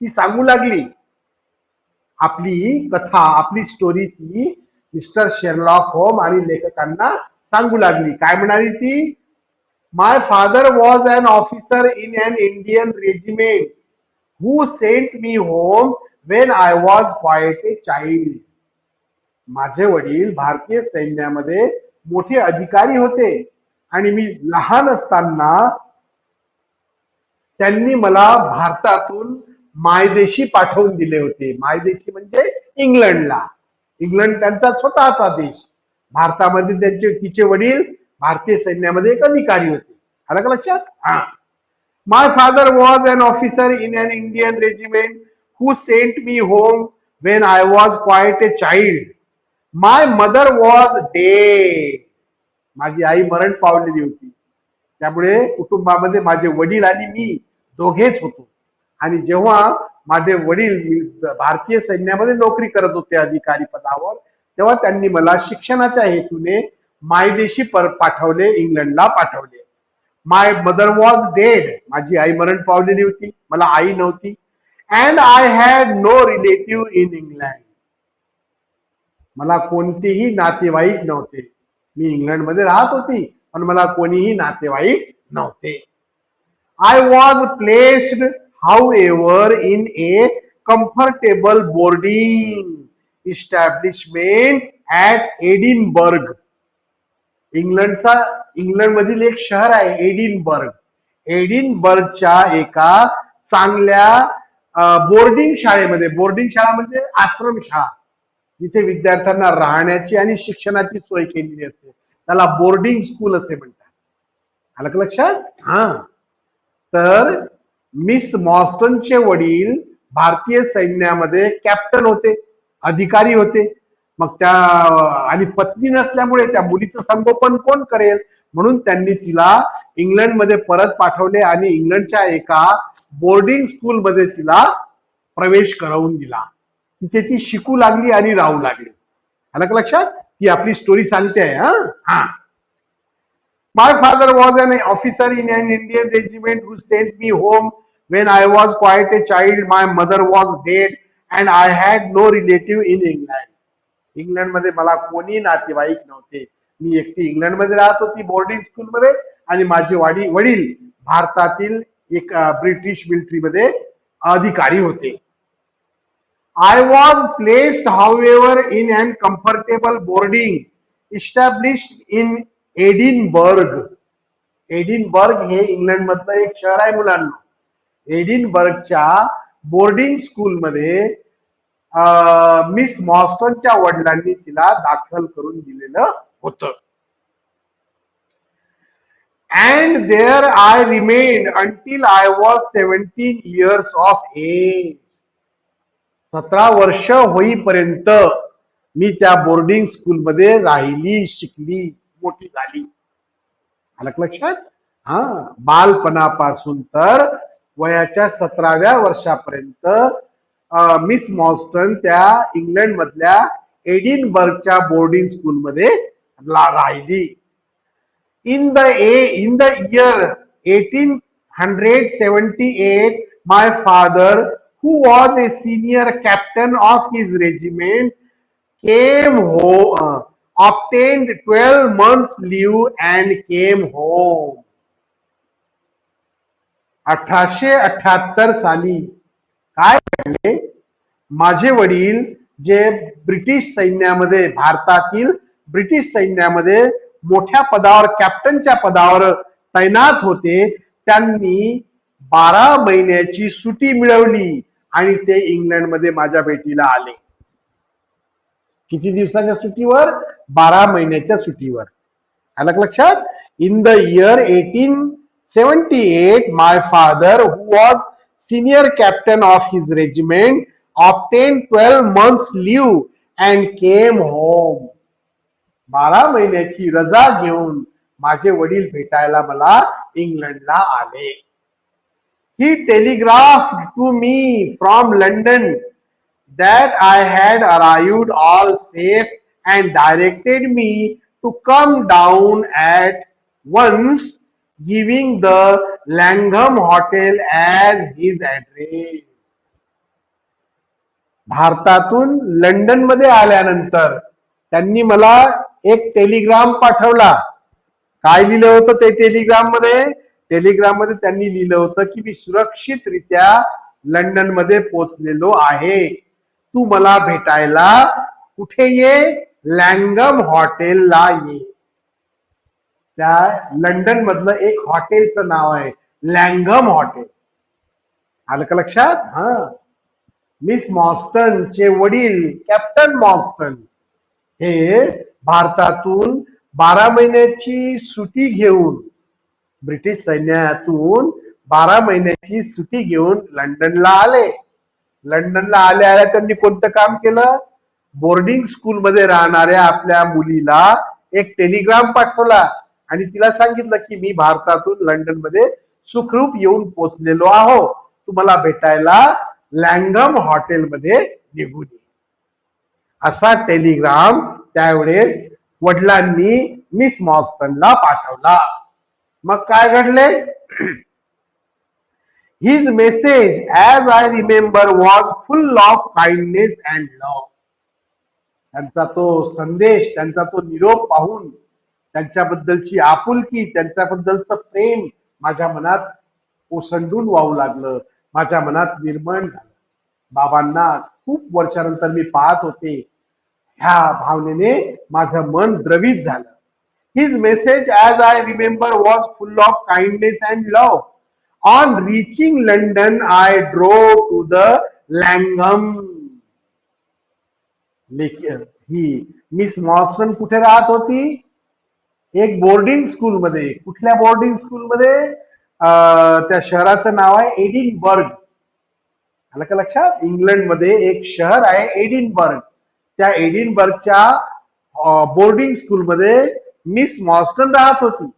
ती सांगू लागली आपली कथा, आपली स्टोरी ती मिस्टर शेरलॉक होम आणि लेखकांना सांगू लागली. काय म्हणाली ती? My father was an officer in an Indian regiment who sent me home when I was quite a child. माझे वडील भारतीय सैन्यामध्ये मोठे अधिकारी होते आणि मी लहान असताना त्यांनी मला भारतातून मायदेशी पाठवून दिले होते. मायदेशी म्हणजे इंग्लंडला. इंग्लंड त्यांचा स्वतःचा देश. भारतामध्ये तिचे वडील भारतीय सैन्यामध्ये एक अधिकारी होते. आलं का लक्षात? हा. My father was an officer in an Indian regiment who sent me home when I was quite a child. My mother was dead. माझी आई मरण पावलेली होती. त्यामुळे कुटुंबामध्ये माझे वडील आणि मी दोघेच होतो. आणि जेव्हा माझे वडील भारतीय सैन्यामध्ये नोकरी करत होते अधिकारी पदावर, तेव्हा त्यांनी मला शिक्षणाच्या हेतूने मायदेशी पाठवले, इंग्लंडला पाठवले. My mother was dead. माझी आई मरण पावलेली होती, मला आई नव्हती. And I had no relative in England. मला कोणतेही नातेवाईक नव्हते. मी इंग्लंडमध्ये राहत होती पण मला कोणीही नातेवाईक नव्हते. I was placed however in a comfortable boarding establishment at Edinburgh. England मधील एक शहर आहे एडिनबर्ग. एडिनबर्गच्या एका चांगल्या बोर्डिंग शाळेमध्ये, बोर्डिंग शाळा म्हणजे आश्रमशाळा, जिथे विद्यार्थ्यांना राहण्याची आणि शिक्षणाची सोय केलेली असते, त्याला बोर्डिंग स्कूल असे म्हणतात. आलं का लक्षात? हा, तर मिस मॉस्टनचे वडील भारतीय सैन्यामध्ये कॅप्टन होते, अधिकारी होते. मग त्या आणि पत्नी नसल्यामुळे त्या मुलीचं संगोपन कोण करेल, म्हणून त्यांनी तिला इंग्लंडमध्ये परत पाठवले आणि इंग्लंडच्या एका बोर्डिंग स्कूलमध्ये तिला प्रवेश करवून दिला. तिथे ती शिकू लागली आणि राहू लागली. आलं का लक्षात? ती आपली स्टोरी सांगते आहे. हा. My father was an officer in an Indian regiment who sent me home when I was quite a child. My mother was dead and I had no relative in England. इंग्लंडमध्ये मला कोणी नातेवाईक नव्हते. मी एकटी इंग्लंडमध्ये राहत होती बोर्डिंग स्कूलमध्ये आणि माझे वडील भारतातील एक ब्रिटिश मिलिटरीमध्ये अधिकारी होते. I was placed, however, in an comfortable boarding established in Edinburgh. Edinburgh हे इंग्लंड मधलं एक शहर आहे मुलांना. एडिनबर्गच्या बोर्डिंग स्कूलमध्ये मिस मॉर्स्टनच्या वडिलांनी तिला दाखल करून दिलेलं होतं. And there I remained until I was 17 years of age. 17 वर्ष होईपर्यंत मी त्या बोर्डिंग स्कूलमध्ये राहिली, शिकली, मोठी झाली. आलं लक्षात? हा, बालपणापासून तर वयाच्या 17व्या वर्षापर्यंत मिस मॉर्स्टन त्या इंग्लंड मधल्या एडिनबर्गच्या बोर्डिंग स्कूलमध्ये राहिली. In the year 1878, my father, who was a senior captain of his regiment, came home, obtained 12 months leave and came home. 1878 साली काय घडले? माझे वडील जे ब्रिटिश सैन्यामध्ये, भारतातील ब्रिटिश सैन्यामध्ये मोठ्या पदावर, कॅप्टनच्या पदावर तैनात होते, त्यांनी 12 महिन्याची सुट्टी मिळवली आणि ते इंग्लंडमध्ये माझ्या भेटीला आले. किती दिवसाच्या सुट्टीवर? 12 महिन्याच्या सुट्टीवर. आलं लक्षात? In the year 1878, my father, who was senior captain of his regiment, obtained 12 months leave and came home. 12 महिन्याची रजा घेऊन माझे वडील भेटायला मला इंग्लंडला आले. He telegraphed to me from London that I had arrived all safe and directed me to come down at once, giving the Langham Hotel as his address. भारतातून लंडन मध्ये आल्यानंतर त्यांनी मला एक टेलिग्राम पाठवला. काय लिहिलं होतं ते टेलिग्राम मध्ये? टेलिग्राम मध्ये त्यांनी लिहिलं होतं की मी सुरक्षितरित्या लंडन मध्ये पोहोचलेलो आहे, तू मला भेटायला कुठे ये? लँगम हॉटेलला ये. त्या लंडन मधलं एक हॉटेलचं नाव आहे लँगम हॉटेल. आलं का लक्षात? हा. मिस मॉर्स्टनचे वडील कॅप्टन मॉर्स्टन हे भारतातून 12 महिन्याची सुट्टी घेऊन, ब्रिटिश सैन्यातून 12 महिन्याची सुट्टी घेऊन लंडनला आले. लंडनला आल्या त्यांनी कोणतं काम केलं? बोर्डिंग स्कूल मध्ये राहणाऱ्या आपल्या मुलीला एक टेलिग्राम पाठवला आणि तिला सांगितलं की मी भारतातून लंडन मध्ये सुखरूप येऊन पोहोचलेलो आहो, तुम्हाला भेटायला लँगम हॉटेलमध्ये निघून ये. असा टेलिग्राम त्यावेळेस वडिलांनी मिस मॉर्स्टनला पाठवला. मग काय घडले? His message, as I remember, was full of kindness and love. त्यांचा तो संदेश, त्यांचा तो निरोप पाहून त्यांच्याबद्दलची आपुलकी, त्यांच्याबद्दलचं प्रेम माझ्या मनात ओसंडून वाहू लागलं, माझ्या मनात निर्माण झालं. बाबांना खूप वर्षानंतर मी पाहत होते, ह्या भावनेने माझं मन द्रवित झालं. His message, as I remember, was full of kindness and love. On reaching London, I drove to the Langham. ही मिस मॉर्स्टन कुठे राहत होती? एक बोर्डिंग स्कूल मध्ये. कुठल्या बोर्डिंग स्कूल मध्ये? त्या शहराचं नाव आहे एडिनबर्ग. आलं का लक्षात? इंग्लंड मध्ये एक शहर आहे एडिनबर्ग. त्या एडिनबर्गच्या बोर्डिंग स्कूल मध्ये मिस मॉर्स्टन राहत होती.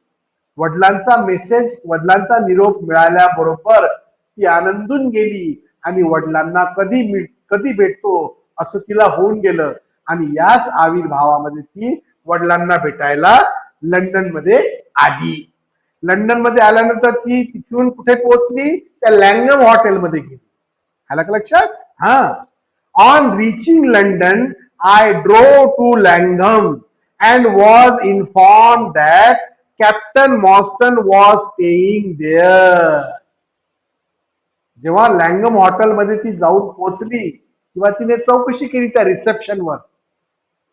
वडिलांचा मेसेज, वडिलांचा निरोप मिळाल्याबरोबर ती आनंदून गेली आणि वडिलांना कधी भेटतो असं तिला होऊन गेलं आणि याच आविर्भावामध्ये ती वडिलांना भेटायला लंडन मध्ये आली. लंडन मध्ये आल्यानंतर ती तिथून कुठे पोहोचली, त्या लँगम हॉटेलमध्ये गेली. आलं का लक्षात? हा. On reaching London I drove to Langham and was informed that Captain Mostyn was staying there. जेव्हा लँगम हॉटेलमध्ये ती जाऊन पोहोचली किंवा तिने चौकशी केली त्या रिसेप्शनवर,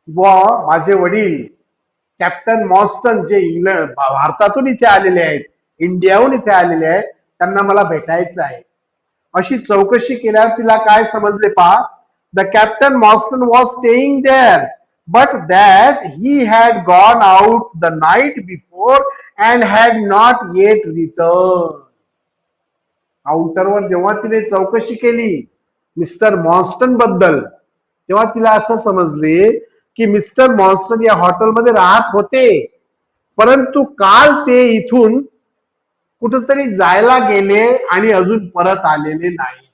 व माझे वडील कॅप्टन मॉस्टन जे इंग्लंड भारतातून इथे आलेले आहेत, इंडियाहून इथे आलेले आहेत, त्यांना मला भेटायचं आहे, अशी चौकशी केल्यावर तिला काय समजले पहा. The Captain Morstan was staying there but that he had gone out the night before and had not yet returned. काउंटरवर जेव्हा तिने चौकशी केली मिस्टर मॉन्स्टन बद्दल, तेव्हा तिला असं समजले की मिस्टर मॉन्स्टन या हॉटेलमध्ये राहत होते, परंतु काल ते इथून कुठेतरी जायला गेले आणि अजून परत आलेले नाही.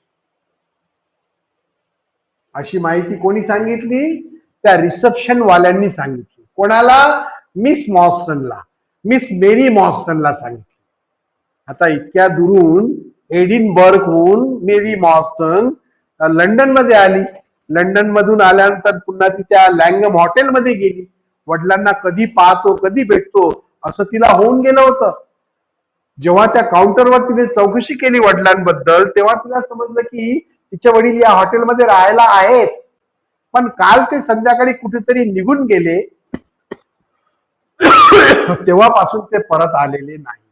अशी माहिती कोणी सांगितली? त्या रिसेप्शन वाल्यांनी सांगितली. कोणाला? मिस मॉस्टनला, मिस मेरी मॉस्टनला सांगितली. आता इतक्या दुरून एडिनबर्गहून मेरी मॉस्टन लंडन मध्ये आली. लंडन मधून आल्यानंतर पुन्हा ती त्या लँगम हॉटेलमध्ये गेली. वडिलांना कधी पाहतो, कधी भेटतो असं तिला होऊन गेलं होतं. जेव्हा त्या काउंटरवर तिने चौकशी केली वडिलांबद्दल, तेव्हा तिला समजलं की तिचे वडील या हॉटेलमध्ये राहायला आहेत, पण काल ते संध्याकाळी कुठेतरी निघून गेले, तेव्हापासून ते परत आलेले नाही.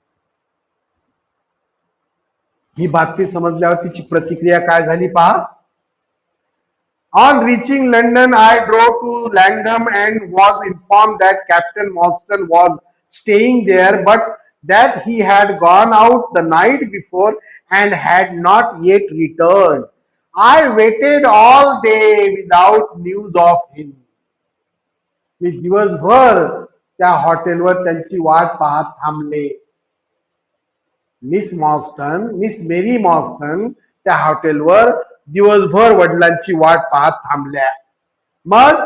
ही बातमी समजल्यावर तिची प्रतिक्रिया काय झाली पहा. On reaching London I drove to Langham and was inform that Captain Morstan was staying there but that he had gone out the night before and had not yet return. I waited all day without news of him. मी दिवसभर त्या हॉटेलवर त्यांची वाट पाहत थांबले. Miss मॉस्टन, miss Mary मॉस्टन त्या हॉटेलवर दिवसभर वडिलांची वाट पाहत थांबल्या. मग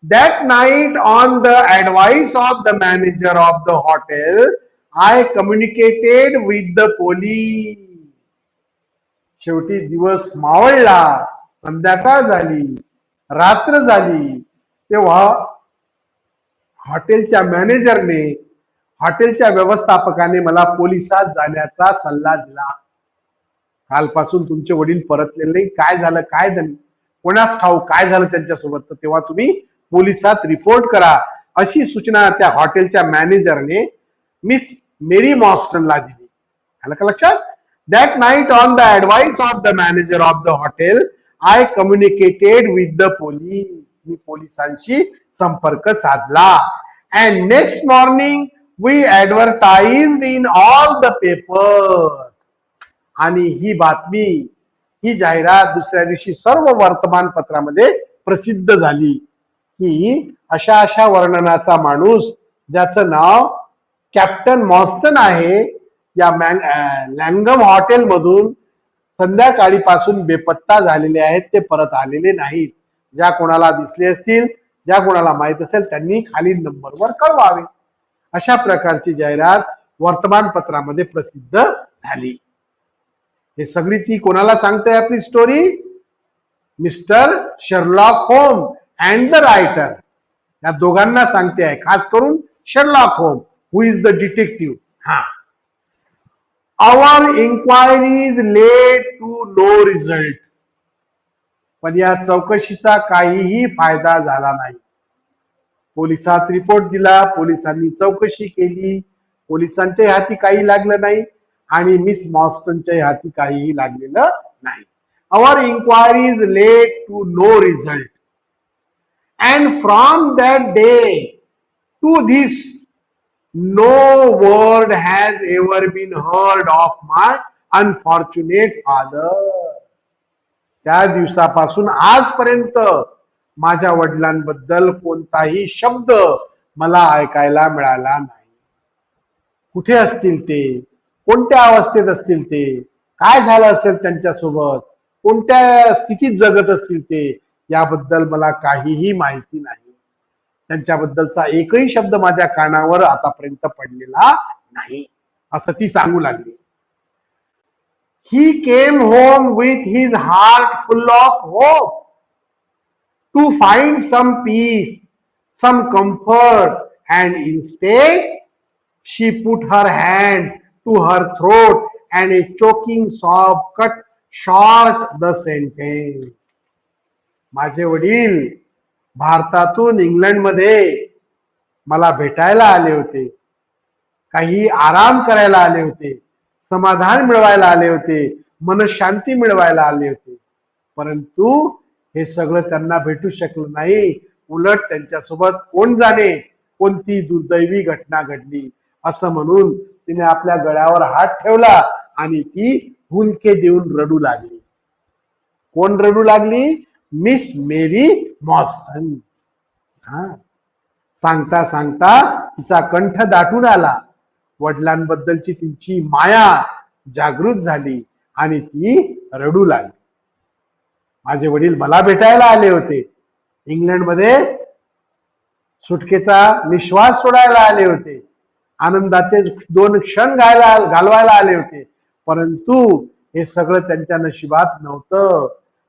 that night on the advice of the manager of the hotel I communicated with the police. शेवटी दिवस मावळला, संध्याकाळ झाली, रात्र झाली, तेव्हा हॉटेलच्या मॅनेजरने, हॉटेलच्या व्यवस्थापकाने मला पोलिसात जाण्याचा सल्ला दिला. कालपासून तुमचे वडील परतलेले नाही, काय झालं, काय झालं, कोणास ठाऊक काय झालं त्यांच्यासोबत, तर तेव्हा तुम्ही पोलिसात रिपोर्ट करा, अशी सूचना त्या हॉटेलच्या मॅनेजरने मिस मेरी मॉस्टनला दिली. आलं का लक्षात? That night on the advice of the manager of the hotel, I communicated with the police. मी पोलिसांशी संपर्क साधला. And next morning we advertised in all the papers. आणि ही बातमी, ही जाहिरात दुसऱ्या दिवशी सर्व वर्तमानपत्रामध्ये प्रसिद्ध झाली की अशा अशा वर्णनाचा माणूस ज्याचं नाव कॅप्टन मॉस्टन आहे, या लँगम हॉटेल मधून संध्याकाळी पासून बेपत्ता झालेले आहेत, ते परत आलेले नाहीत. ज्या कोणाला दिसले असतील, ज्या कोणाला माहित असेल त्यांनी खालील नंबरवर कळवावे. अशा प्रकारची जाहिरात वर्तमानपत्रामध्ये प्रसिद्ध झाली. हे सगळी ती कोणाला सांगते आपली story? Mister Sherlock home and the writer, या दोघांना सांगते आहे. खास करून Sherlock home, who is the detective. हा. Our inquiries led to no result. पण या चौकशीचा काहीही फायदा झाला नाही. पोलिसात रिपोर्ट दिला, पोलिसांनी चौकशी केली, पोलिसांच्या हाती काही लागलं नाही आणि मिस मॉस्टनच्या हाती काहीही लागलेलं नाही. Our inquiries led to no result. And from that day to this, no word has ever been heard of my unfortunate father. त्या दिवसापासून आजपर्यंत माझ्या वडिलांबद्दल कोणताही शब्द मला ऐकायला मिळाला नाही. कुठे असतील ते, कोणत्या अवस्थेत असतील ते, काय झालं असेल त्यांच्यासोबत, कोणत्या स्थितीत जगत असतील ते, याबद्दल मला काहीही माहिती नाही. त्यांच्याबद्दलचा एकही शब्द माझ्या कानावर आतापर्यंत पडलेला नाही, असं ती सांगू लागली. He came home with his heart full of hope to find some peace, some comfort, and instead she put her hand to her throat and a choking sob cut short the sentence. माझे वडील भारतातून इंग्लंडमध्ये मला भेटायला आले होते, काही आराम करायला आले होते, समाधान मिळवायला आले होते, मनशांती मिळवायला आले होते. परंतु हे सगळं त्यांना भेटू शकलं नाही. उलट त्यांच्यासोबत कोण जाणे कोणती दुर्दैवी घटना घडली असं म्हणून तिने आपल्या गळ्यावर हात ठेवला आणि ती हुंदके देऊन रडू लागली. कोण रडू लागली? मिस मेरी मॉर्सन. सांगता सांगता तिचा कंठ दाटून आला. वडिलांबद्दलची तिची माया जागृत झाली आणि ती रडू लागली. माझे वडील मला भेटायला आले होते, इंग्लंडमध्ये सुटकेचा निश्वास सोडायला आले होते, आनंदाचे 2 क्षण घालवायला आले होते. परंतु हे सगळं त्यांच्या नशिबात नव्हतं.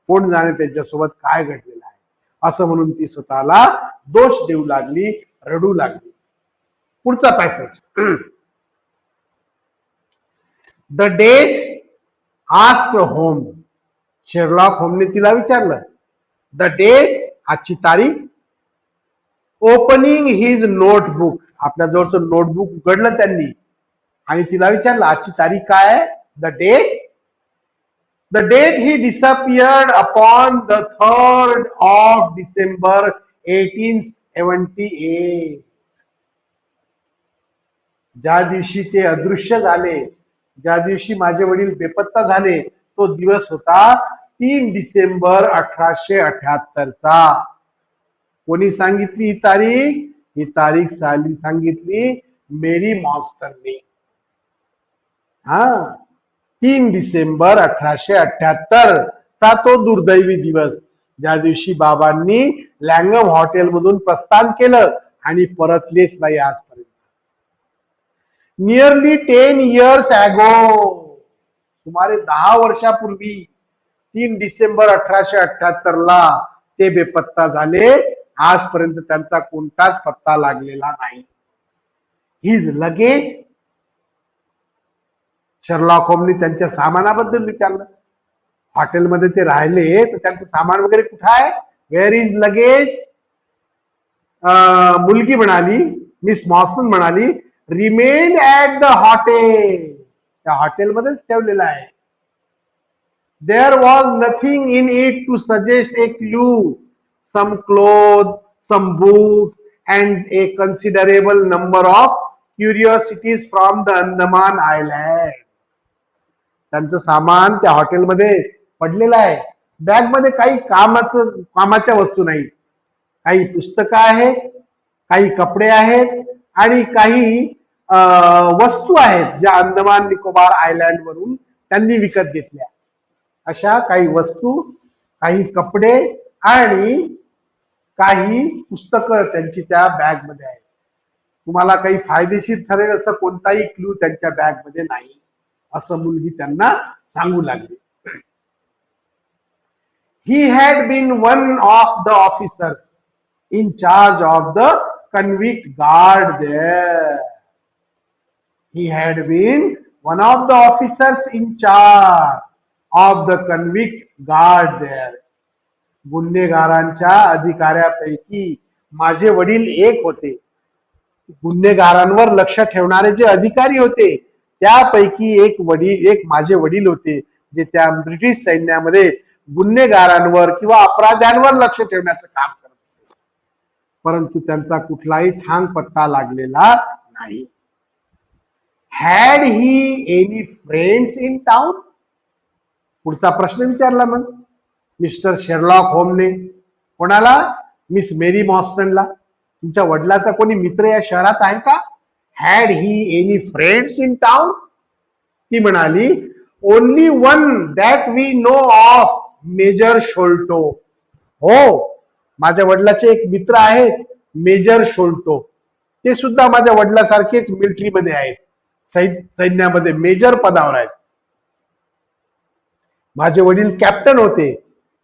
कोण जाणे त्यांच्यासोबत काय घडलेलं आहे असं म्हणून ती स्वतःला दोष देऊ लागली, रडू लागली. पुढचा पॅसेज. द डेट आस्क्ड होम. शेरलॉक होमने तिला विचारलं. द डेट, आजची तारीख. ओपनिंग हिज नोटबुक, आपल्या जवळचं नोटबुक उघडलं त्यांनी आणि तिला विचारलं आजची तारीख काय आहे. The date. The date he disappeared upon the 3rd of December 1878. ज्या दिवशी ते अदृश्य झाले, ज्या दिवशी माझे वडील बेपत्ता झाले, तो दिवस होता 3 डिसेंबर 1878 चा. कोणी सांगितली ही तारीख? ही तारीख सांगितली मेरी मॉर्सनने. 3 डिसेंबर 1878 चा तो दुर्दैवी दिवस, ज्या दिवशी बाबांनी लँगम हॉटेल मधून प्रस्थान केलं आणि परतलेच नाही आजपर्यंत. नियरली 10 years ago, सुमारे 10 वर्षापूर्वी 3 डिसेंबर 1878 ला ते बेपत्ता झाले. आजपर्यंत त्यांचा कोणताच पत्ता लागलेला नाही. His luggage. शर्लॉक होमने त्यांच्या सामानाबद्दल विचारलं. हॉटेलमध्ये ते राहिले तर त्यांचं सामान वगैरे कुठं आहे? Where is luggage. मुलगी म्हणाली, मिस मॉर्सन म्हणाली, रिमेन ऍट द हॉटेल. त्या हॉटेलमध्येच ठेवलेलं आहे. There was nothing in it to suggest a clue. Some cloth, some books and a considerable number of curiosities from the Andaman island. त्यांचं सामान त्या हॉटेलमध्ये पडलेलं आहे. बॅग मध्ये काही कामाच्या वस्तू नाही. काही पुस्तकं आहेत, काही कपडे आहेत आणि काही वस्तू आहेत ज्या अंदमान निकोबार आयलँड वरून त्यांनी विकत घेतल्या. अशा काही वस्तू, काही कपडे आणि काही पुस्तकं त्यांची त्या बॅग मध्ये आहेत. तुम्हाला काही फायदेशीर ठरेल असं कोणताही क्लू त्यांच्या बॅग मध्ये नाही, असं मुलगी त्यांना सांगू लागली. He had been one of the officers in charge of the convict guard there. He had been one of the officers in charge of the convict guard there. गुन्हेगारांच्या अधिकाऱ्यापैकी माझे वडील एक होते. गुन्हेगारांवर लक्ष ठेवणारे जे अधिकारी होते त्यापैकी एक माझे वडील होते, जे त्या ब्रिटिश सैन्यामध्ये गुन्हेगारांवर किंवा अपराध्यांवर लक्ष ठेवण्याचं काम करत होते. परंतु त्यांचा कुठलाही थांग पत्ता लागलेला नाही. Had he any friends in town. पुढचा प्रश्न विचारला मग मिस्टर शेरलॉक होमने. कोणाला? मिस मेरी मॉर्सनला. तुमच्या वडिलाचा कोणी मित्र या शहरात आहे का? Had he any friends in town. ती म्हणाली, only one that we know of, Major Sholto. हो, माझ्या वडिलाचे एक मित्र आहेत मेजर शोल्टो, ते सुद्धा माझ्या वडिलासारखेच मिलिटरीमध्ये आहेत, सैन्यामध्ये मेजर पदावर आहेत. माझे वडील कॅप्टन होते,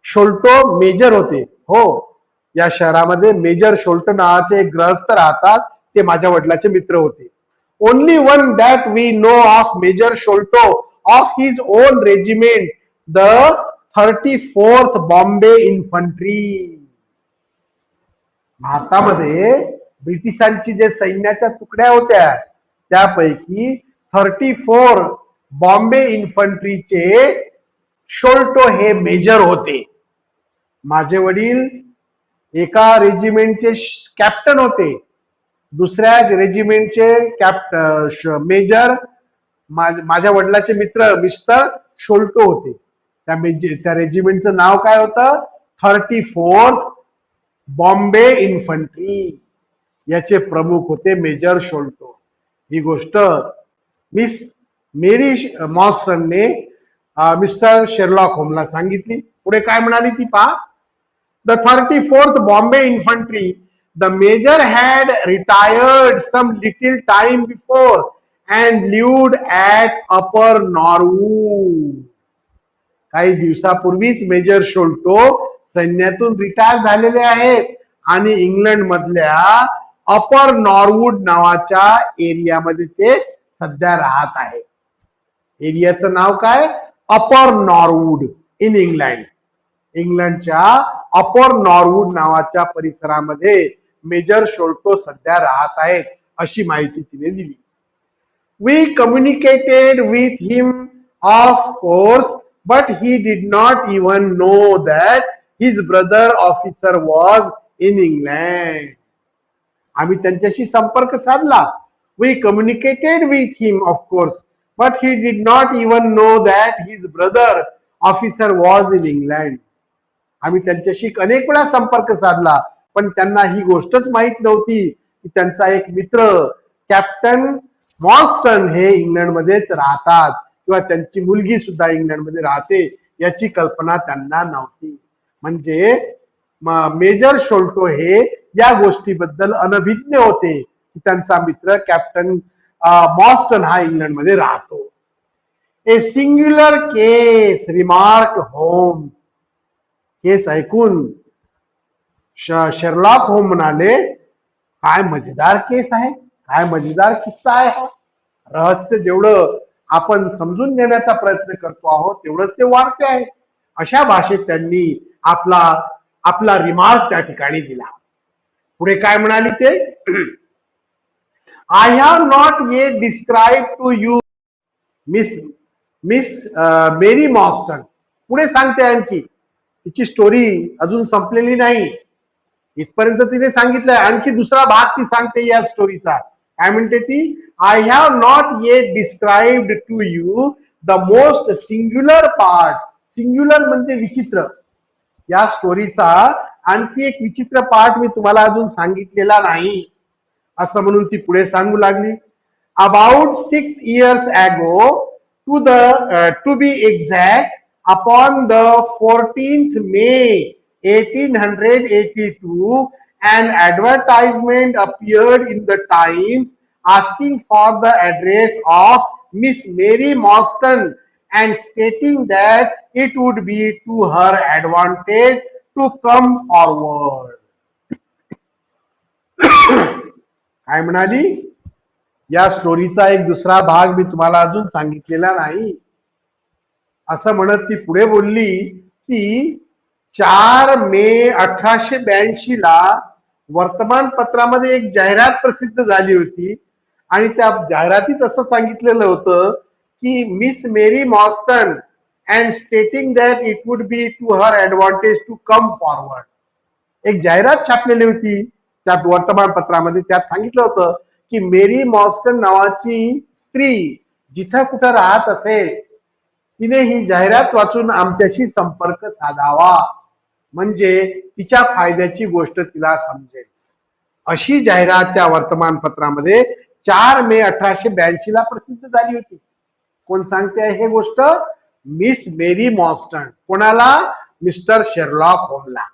शोल्टो मेजर होते. हो, या शहरामध्ये मेजर शोल्टो नावाचे एक गृहस्थ राहतात, ते माझ्या वडिलाचे मित्र होते. Only one that we know of Major Sholto of his own regiment, the 34th Bombay infantry. भारतामध्ये ब्रिटिशांची जे सैन्याच्या तुकड्या होत्या त्यापैकी 34 बॉम्बे इन्फंट्रीचे शोल्टो हे मेजर होते. माझे वडील एका रेजिमेंटचे कॅप्टन होते, दुसऱ्या रेजिमेंटचे मेजर माझ्या वडिलाचे मित्र मिस्टर शोल्टो होते. त्या रेजिमेंटचं नाव काय होतं? 34th Bombay infantry. याचे प्रमुख होते मेजर शोल्टो. ही गोष्ट मिस मेरी मॉस्टनने मिस्टर शेरलॉक होमला सांगितली. पुढे काय म्हणाली ती पहा. The 34th Bombay infantry, the major had retired some little time before and lived at Upper Norwood. काही दिवसापूर्वीच मेजर शोल्टो सैन्यातून रिटायर झालेले आहेत आणि इंग्लंड मधल्या अपर नॉरवूड नावाच्या एरियामध्ये ते सध्या राहत आहे. एरियाचं नाव काय? अपर नॉरवूड इन इंग्लंड. इंग्लंडच्या अपर नॉरवूड नावाच्या परिसरामध्ये मेजर शोल्टो सध्या राहत आहेत, अशी माहिती तिने दिली. We communicated with him of course, but he did not even know that his brother officer was in England. आम्ही त्यांच्याशी संपर्क साधला. We communicated with him of course, but he did not even know that his brother officer was in England. आम्ही त्यांच्याशी अनेक वेळा संपर्क साधला, पण त्यांना ही गोष्टच माहित नव्हती की त्यांचा एक मित्र कॅप्टन मॉस्टन हे इंग्लंडमध्येच राहतात किंवा त्यांची मुलगी सुद्धा इंग्लंडमध्ये राहते, याची कल्पना त्यांना नव्हती. म्हणजे मेजर शोल्टो हे या गोष्टीबद्दल अनभिज्ञ होते की त्यांचा मित्र कॅप्टन मॉस्टन हा इंग्लंडमध्ये राहतो. ए सिंग्युलर केस, रिमार्क होम्स. केस ऐकून शेरलॉक होम म्हणाले, काय मजेदार केस आहे, काय मजेदार किस्सा आहे हा. रहस्य जेवढं आपण समजून घेण्याचा प्रयत्न करतो आहोत तेवढंच ते वाढते आहे. अशा भाषेत त्यांनी आपला रिमार्क त्या ठिकाणी दिला. पुढे काय म्हणाली ते? I have not yet describe to you miss Mary Morstan. पुढे सांगते आणखी, तिची स्टोरी अजून संपलेली नाही. इथपर्यंत तिने सांगितलंय, आणखी दुसरा भाग ती सांगते या स्टोरीचा. काय म्हणते ती? I have not yet described to you the most singular part. Singular म्हणजे विचित्र. या स्टोरीचा आणखी एक विचित्र पार्ट मी तुम्हाला अजून सांगितलेला नाही, असं म्हणून ती पुढे सांगू लागली. About 6 years ago, to be exact, upon the 14th May 1882, an advertisement appeared in the Times asking for the address of Miss Mary Mostyn and stating that it would be to her advantage to come forward. काय म्हणाली? या स्टोरीचा एक दुसरा भाग मी तुम्हाला अजून सांगितलेला नाही, असं म्हणत ती पुढे बोलली की 4 मे 1882 ला वर्तमानपत्रामध्ये एक जाहिरात प्रसिद्ध झाली होती आणि त्या जाहिरातीत असं सांगितलेलं होतं की miss Mary Morstan and stating that it would be to her advantage to come forward. एक जाहिरात छापलेली होती त्या वर्तमानपत्रामध्ये. त्यात सांगितलं होतं की मेरी मॉस्टन नावाची स्त्री जिथं कुठं राहत असेल तिने ही जाहिरात वाचून आमच्याशी संपर्क साधावा, म्हणजे तिच्या फायद्याची गोष्ट तिला समजेल. अशी जाहिरात त्या वर्तमानपत्रामध्ये 4 मे 1882 ला प्रसिद्ध झाली होती. कोण सांगते हे गोष्ट? Miss Mary Morstan. कोणाला? मिस्टर शेरलॉक होमला.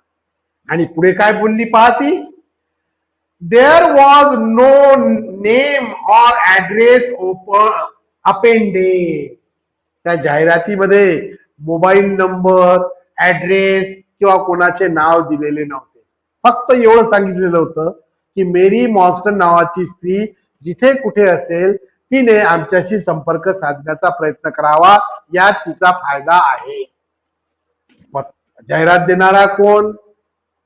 आणि पुढे काय बोलली पहा ती, there was no name or address appended. त्या जाहिरातीमध्ये मोबाईल नंबर, ऍड्रेस किंवा कोणाचे नाव दिलेले नव्हते. फक्त एवढं सांगितलेलं होतं की मेरी मॉन्स्टन नावाची स्त्री जिथे कुठे असेल तिने आमच्याशी संपर्क साधण्याचा प्रयत्न करावा, यात तिचा फायदा आहे. जाहिरात देणारा कोण?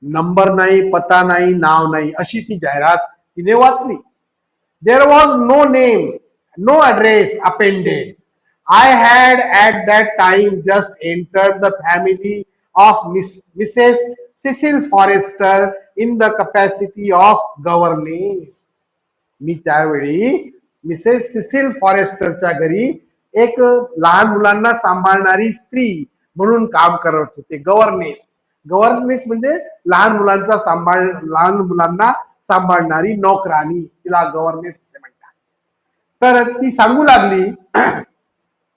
नंबर नाही, पत्ता नाही, नाव नाही, अशी ती जाहिरात तिने वाचली. There was no name, no address appended. I had at that time just entered the family of Mrs. Cecil Forrester in the capacity of governess. मी त्यावेळी मिसेस सिसिल फॉरेस्टरच्या घरी एक लहान मुलांना सांभाळणारी स्त्री म्हणून काम करत होते. गव्हर्नेस, गव्हर्नेस म्हणजे लहान मुलांना सांभाळणारी नोकरानी, तिला गव्हर्नेस म्हणतात. तर ती सांगू लागली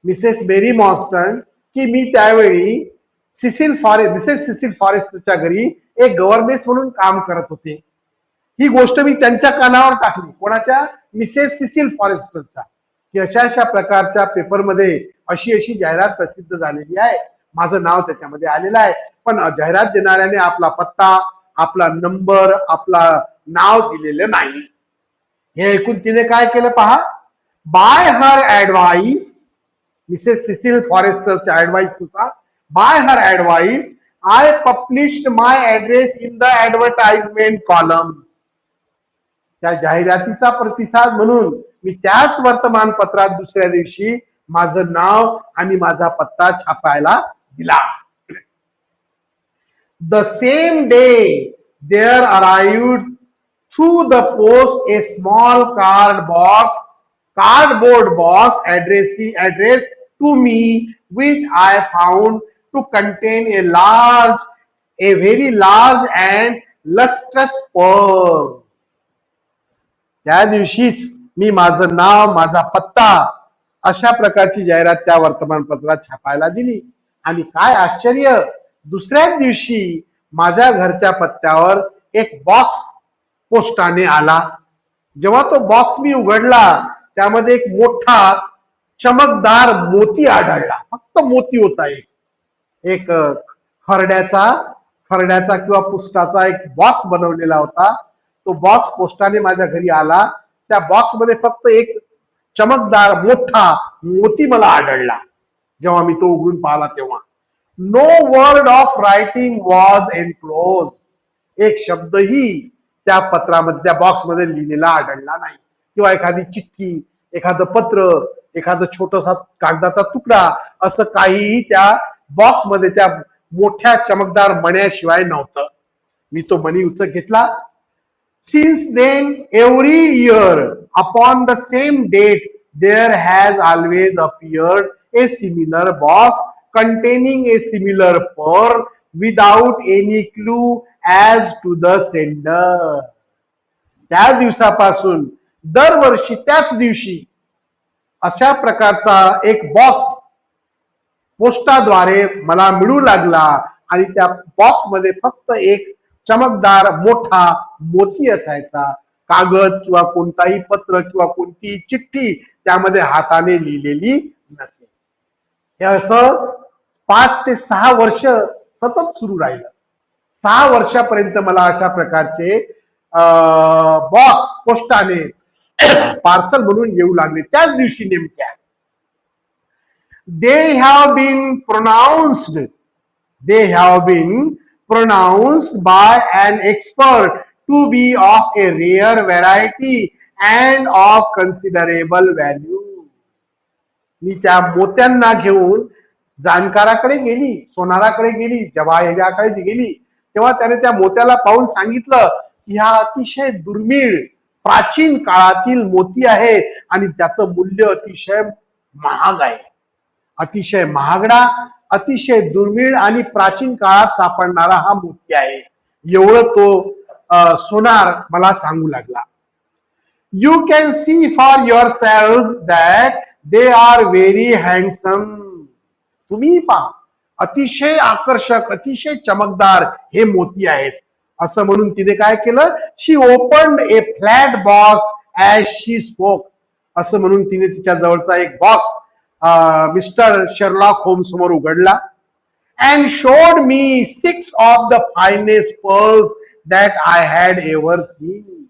मिसेस मेरी मॉन्स्टन की मी त्यावेळी मिसेस सिसिल फॉरेस्टरच्या घरी एक गव्हर्नेस म्हणून काम करत होते. ही गोष्ट मी त्यांच्या कानावर टाकली. कोणाच्या? मिसेस सिसिल फॉरेस्टरच्या, की अशा अशा प्रकारच्या पेपरमध्ये अशी अशी जाहिरात प्रसिद्ध झालेली आहे, माझं नाव त्याच्यामध्ये आलेलं आहे, पण जाहिरात देणाऱ्याने आपला पत्ता, आपला नंबर, आपला नाव दिलेलं नाही. हे ऐकून तिने काय केलं पहा, by her advice, Mrs Cecil फॉरेस्टरच्या ऍडवाइस नुसार, by her advice I published my address in the advertisement column. त्या जाहिरातीचा प्रतिसाद म्हणून मी त्याच वर्तमानपत्रात दुसऱ्या दिवशी माझं नाव आणि माझा पत्ता छापायला दिला. The same day there arrived through the post a small cardboard box addressed to me, which I found to contain a very large and lustrous pearl. त्या दिवशीच मी माझं नाव, माझा पत्ता, अशा प्रकारची जाहिरात त्या वर्तमानपत्रात छापायला दिली. आणि काय आश्चर्य, दुसऱ्याच दिवशी माझ्या घरच्या पत्त्यावर एक बॉक्स पोस्टाने आला. जेव्हा तो बॉक्स मी उघडला त्यामध्ये एक मोठा चमकदार मोती आढळला. फक्त मोती होता, एक खरड्याचा किंवा पुष्टाचा एक बॉक्स बनवलेला होता. तो बॉक्स पोस्टाने माझ्या घरी आला. त्या बॉक्स मध्ये फक्त एक चमकदार मोठा मोती मला आढळला. जेव्हा मी तो उघडून पाहिला तेव्हा no word of writing was enclose. एक शब्दही त्या पत्रामध्ये, त्या बॉक्समध्ये लिहिलेला आढळला नाही. किंवा एखादी चिठ्ठी, एखादं पत्र, एखादं छोटासा कागदाचा तुकडा, असं काहीही त्या बॉक्समध्ये, त्या मोठ्या चमकदार मण्याशिवाय नव्हतं. मी तो मणी उचक घेतला. Since then every year upon the same date there has always appeared a similar box containing a similar pearl without any clue as to the sender. त्या दिवसापासून दरवर्षी त्याच दिवशी अशा प्रकारचा एक बॉक्स पोस्टाद्वारे मला मिळू लागला आणि त्या बॉक्स मध्ये फक्त एक चमकदार मोठा मोती असायचा. कागद किंवा कोणताही पत्र किंवा कोणतीही चिठ्ठी त्यामध्ये हाताने लिहिलेली नसे. हे असं 5 ते 6 वर्ष सतत सुरू राहिलं. 6 वर्षापर्यंत मला अशा प्रकारचे बॉक्स पोस्टाने पार्सल म्हणून येऊ लागले. त्याच दिवशी नेमक्या they have been pronounced by an expert to be of a rare variety and of considerable value. मी त्या मोत्यांना घेऊन जाणकाराकडे गेली, सोनाराकडे गेली, जवाहराकडे गेली. तेव्हा त्याने त्या मोत्याला पाहून सांगितलं की हा अतिशय दुर्मिळ प्राचीन काळातील मोती आहे आणि त्याचं मूल्य अतिशय महाग आहे. अतिशय महागडा, अतिशय दुर्मिळ आणि प्राचीन काळात सापडणारा हा मोती आहे, एवढं तो सोनार मला सांगू लागला. You can see for your self that they are very handsome. तुम्ही पहा, अतिशय आकर्षक, अतिशय चमकदार हे मोती आहेत. असं म्हणून तिने काय केलं, शी ओपनड ए फ्लॅट बॉक्स ॲज शी स्पोक. असं म्हणून तिने तिच्या जवळचा एक बॉक्स मिस्टर शेरलॉक होम्स समोर उघडला. And showed me 6 of the finest pearls that I had ever seen.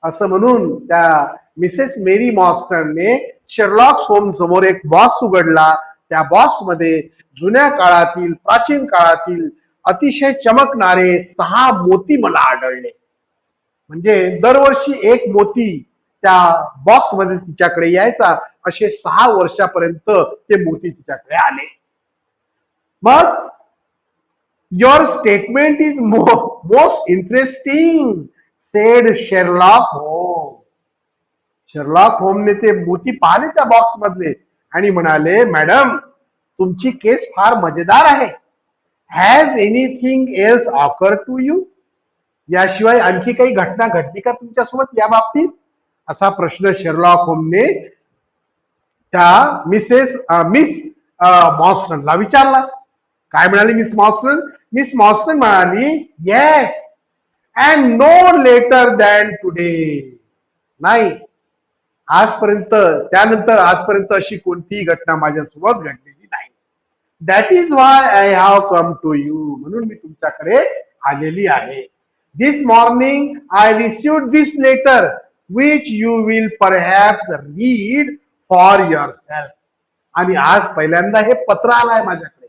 असं म्हणून त्या मिसेस मेरी मॉर्स्टनने शेरलॉक होम्स समोर एक बॉक्स उघडला. त्या बॉक्समध्ये जुन्या काळातील, प्राचीन काळातील अतिशय चमकणारे 6 मोती मला आढळले. म्हणजे दरवर्षी एक मोती त्या बॉक्समध्ये तिच्याकडे यायचा. असे 6 वर्षापर्यंत ते मोती तिच्याकडे आले. मग your statement is most interesting said Sherlock होम. शेरलॉक होमने ते मोती पाहिले त्या बॉक्स मधले आणि म्हणाले, मॅडम तुमची केस फार मजेदार आहे. Has anything else occur to you. याशिवाय आणखी काही घटना घडली का तुमच्यासोबत या बाबतीत, असा प्रश्न शेरलॉक होमने त्या मिस मॉर्स्टनला विचारला. काय म्हणाली मिस मॉर्स्टन? मिस मॉर्स्टन म्हणाली, yes and no later than today. नाही, आजपर्यंत, त्यानंतर आजपर्यंत अशी कोणतीही घटना माझ्यासोबत घडलेली नाही. That is why I have come to you. म्हणून मी तुमच्याकडे आलेली आहे. This morning I received this letter which you will perhaps read for yourself. आणि आज पहिल्यांदा हे पत्र आलंय माझ्याकडे,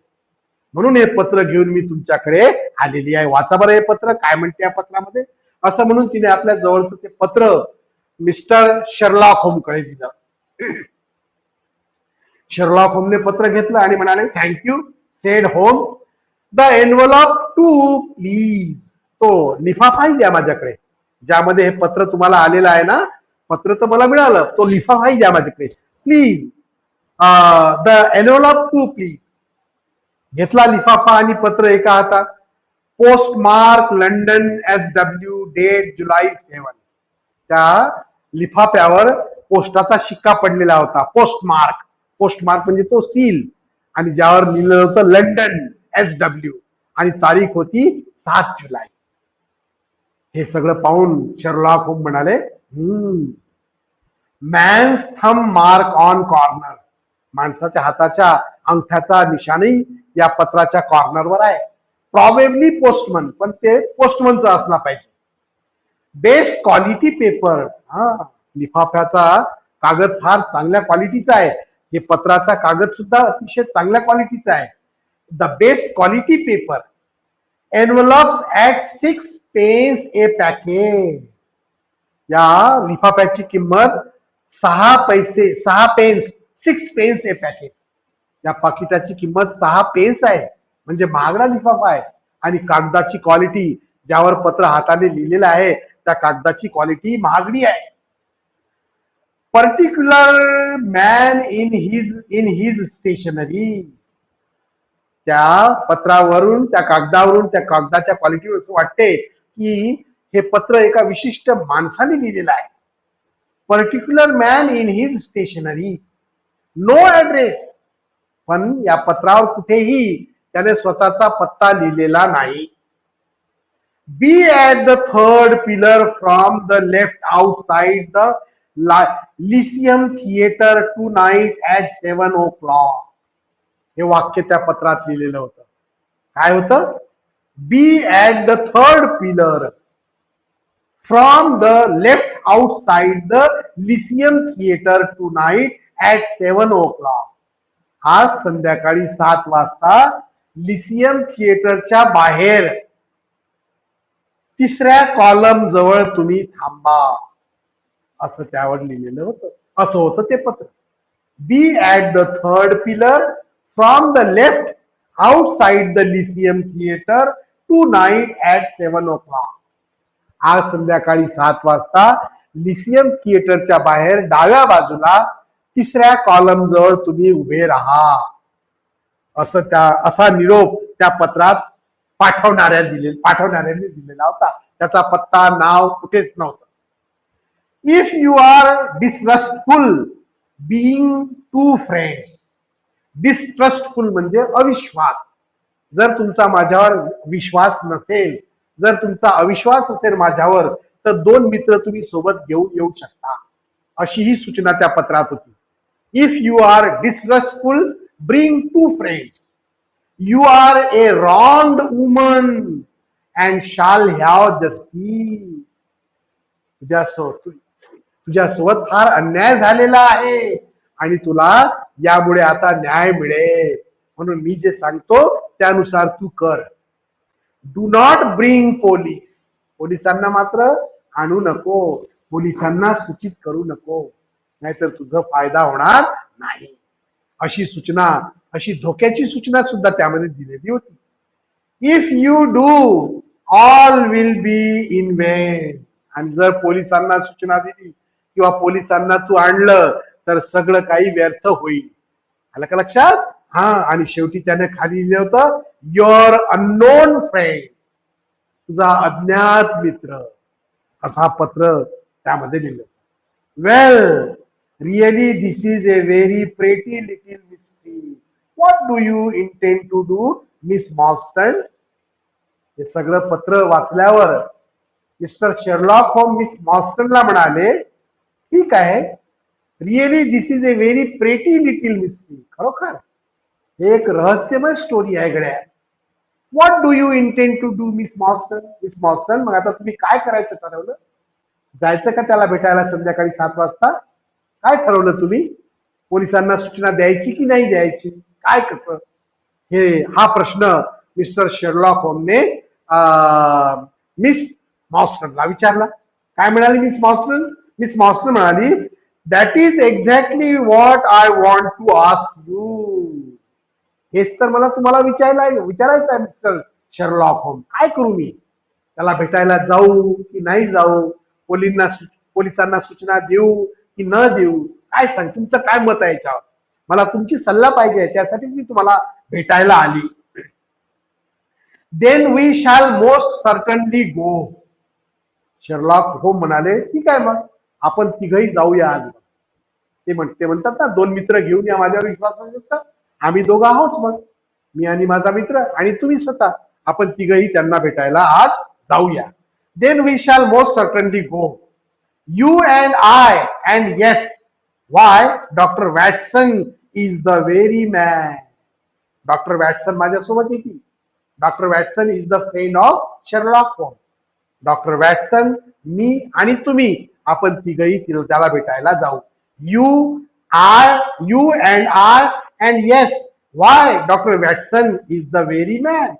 म्हणून हे पत्र घेऊन मी तुमच्याकडे आलेली आहे. वाचा बरं हे पत्र, काय म्हणते या पत्रामध्ये. असं म्हणून तिने आपल्या जवळचं ते पत्र मिस्टर शेरलॉक होमकडे दिलं. शेरलॉक होमने पत्र घेतलं आणि म्हणाले, thank you said Holmes. The envelope too please. तो लिफाफाही द्या माझ्याकडे, ज्यामध्ये हे पत्र तुम्हाला आलेलं आहे ना. पत्र तर मला मिळालं, तो लिफाफाही द्या माझ्याकडे please. The envelope too please. घेतला लिफाफा आणि पत्र एका हातात. Postmark London SW, date July 7. त्या लिफाफ्यावर पोस्टाचा शिक्का पडलेला होता. पोस्टमार्क, पोस्टमार्क म्हणजे तो सील, आणि ज्यावर लिहिलं होतं लंडन SW, आणि तारीख होती 7 जुलै. हे सगळं पाहून शेरलॉक होम म्हणाले, man's thumb mark on corner. माणसाच्या हाताच्या अंगठ्याचा निशाणही या पत्राच्या कॉर्नरवर आहे. प्रॉबेबली पोस्टमन, पण ते पोस्टमनचा असला पाहिजे. Best quality paper. लिफाफ्याचा कागद फार चांगल्या क्वालिटीचा आहे. हे पत्राचा कागद सुद्धा अतिशय चांगल्या क्वालिटीचा आहे. The best quality paper. Envelopes at 6 pence a packet. या लिफाफ्याची किंमत 6 पैसे, 6 पेन्स, 6 पेन्स ए पॅकेट. या पाकिटाची किंमत 6 पेन्स आहे, म्हणजे महागडा लिफाफा आहे. आणि कागदाची क्वालिटी, ज्यावर पत्र हाताने लिहिलेलं आहे त्या कागदाची क्वालिटी महागडी आहे. Particular man in his stationery. त्या पत्रावरून, त्या कागदावरून, त्या कागदाच्या क्वालिटीवर असं वाटते की हे पत्र एका विशिष्ट माणसाने लिहिलेलं आहे. Particular man in his stationery. No address. पण या पत्रावर कुठेही त्याने स्वतःचा पत्ता लिहिलेला नाही. Be at the 3rd pillar from the left outside the Lyceum theatre tonight at 7 o'clock. हे वाक्य त्या पत्रात लिहिलेलं होतं. काय होतं? Be at the 3rd pillar from the left outside the Lyceum theatre tonight at 7 o'clock. आज संध्याकाळी 7 वाजता लिसियम थिएटरच्या बाहेर 3ऱ्या कॉलम जवळ तुम्ही थांबा, असं त्यावर लिहिलेलं होतं. असं होतं ते पत्र. Be at the 3rd pillar from the left outside the Lyceum theatre tonight at 7 o'clock. आज संध्याकाळी 7 वाजता लिसियम थिएटरच्या बाहेर डाव्या बाजूला 3ऱ्या कॉलम जवळ तुम्ही उभे राहा, असा निरोप त्या पत्रात पाठवणाऱ्याने दिलेला होता. त्याचा पत्ता, नाव कुठेच नव्हतं. If you are distrustful being to friends. Distrustful म्हणजे अविश्वास. जर तुमचा माझ्यावर विश्वास नसेल जर तुमचा अविश्वास असेल माझ्यावर तर 2 मित्र तुम्ही सोबत घेऊन येऊ शकता, अशी ही सूचना त्या पत्रात होती. If you are distrustful, bring 2 friends. You are a wronged woman and shall have justice. तुझ्यासोबत फार अन्याय झालेला आहे आणि तुला यामुळे आता न्याय मिळेल, म्हणून मी जे सांगतो त्यानुसार तू कर. Do not bring police. पोलिसांना मात्र आणू नको, पोलिसांना सूचित करू नको, नाहीतर तुझा फायदा होणार नाही, अशी सूचना, अशी धोक्याची सूचना सुद्धा त्यामध्ये दिलेली होती. If you do, all will be in Wien. आणि जर पोलिसांना सूचना दिली किंवा पोलिसांना तू आणलं तर सगळं काही व्यर्थ होईल. आलं का लक्षात? हा, आणि शेवटी त्याने खाली लिहिलं होतं, युअर अननोन फ्रेंड, तुझा अज्ञात मित्र, असा पत्र त्यामध्ये लिहिलं. Well, really this is a very pretty little mystery. What do you intend to do, miss Morstan? हे सगळं पत्र वाचल्यावर मिस्टर शेरलॉक होम मिस मॉर्स्टनला म्हणाले, ठीक आहे, really this is a very pretty little mystery. खरोखर हे एक रहस्यमय स्टोरी आहे गड्या. What do you intend to do, miss Morstan? Miss Morstan, मग आता तुम्ही काय करायचं ठरवलं? जायचं का त्याला भेटायला संध्याकाळी 7 वाजता? काय ठरवलं तुम्ही? पोलिसांना सूचना द्यायची की नाही द्यायची? काय कसं? हा प्रश्न मिस्टर शेरलॉक होमने मिस मॉर्स्टनला विचारला. काय म्हणाली मिस मॉर्स्टन? मिस मॉर्स्टन म्हणाली, that is exactly what I want to ask you. हेच तर मला तुम्हाला विचारायचं आहे मिस्टर शेरलॉक होम. काय करू मी? त्याला भेटायला जाऊ की नाही जाऊ? पोलिसांना सूचना देऊ की न देऊ? काय सांग, तुमचं काय मत आहे याच्यावर? मला तुमची सल्ला पाहिजे, त्यासाठी मी तुम्हाला भेटायला आली. Then we shall most certainly go. Sherlock होम म्हणाले, ठीक आहे, मग आपण तिघही जाऊया आज. ते म्हणतात ना, 2 मित्र घेऊन या, माझ्यावर विश्वास नाही देतात. आम्ही दोघं आहोत, मग मी आणि माझा मित्र आणि तुम्ही स्वतः, आपण तिघही त्यांना भेटायला आज जाऊया. Then we shall most certainly go, you and I and yes, why, doctor Watson is the very man. Doctor Watson माझ्यासोबत येतील. Doctor Watson is the friend of Sherlock होम. डॉक्टर वॅटसन, मी आणि तुम्ही, आपण तिघही त्याला भेटायला जाऊ. You and I and yes, why, doctor Watson is the very man.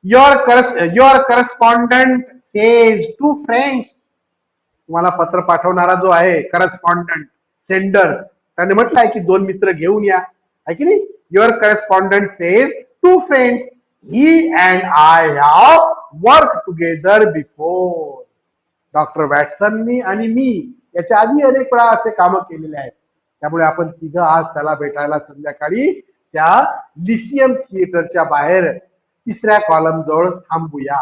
Your correspondent says 2 friends. तुम्हाला पत्र पाठवणारा जो आहे, करस्पॉन्डंट, सेंडर, त्याने म्हटलंय की 2 मित्र घेऊन या, आहे की नाही? Your correspondent says 2 friends, he and I have work together before. Doctor वॅटसननी आणि मी याच्या आधी अनेक वेळा असे कामं केलेले आहेत, त्यामुळे आपण तिघं आज त्याला भेटायला संध्याकाळी त्या लिसियम थिएटरच्या बाहेर 3ऱ्या कॉलम जवळ थांबूया.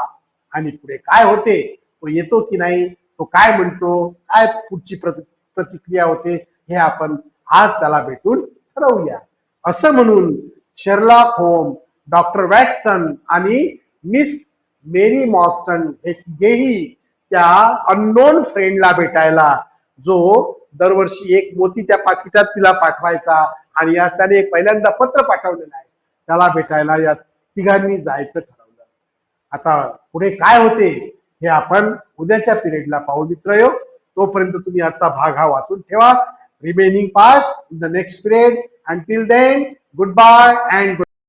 आणि पुढे काय होते, तो येतो की नाही, तो काय म्हणतो, काय पुढची प्रतिक्रिया होते, हे आपण आज त्याला भेटून ठरवूया. असं म्हणून शेरलॉक होम, डॉक्टर वॅटसन आणि मिस मेरी मॉर्स्टन हे तिघेही त्या अननोन फ्रेंडला भेटायला, जो दरवर्षी एक मोती त्या पाकिटात तिला पाठवायचा आणि आज त्याने एक पहिल्यांदा पत्र पाठवलेलं आहे, त्याला भेटायला या तिघांनी जायचं ठरवलं. आता पुढे काय होते हे आपण उद्याच्या पिरियडला पाहू मित्रयो. तोपर्यंत तुम्ही आजचा भाग हा वाचून ठेवा. Remaining part in the next period. Until then, goodbye and good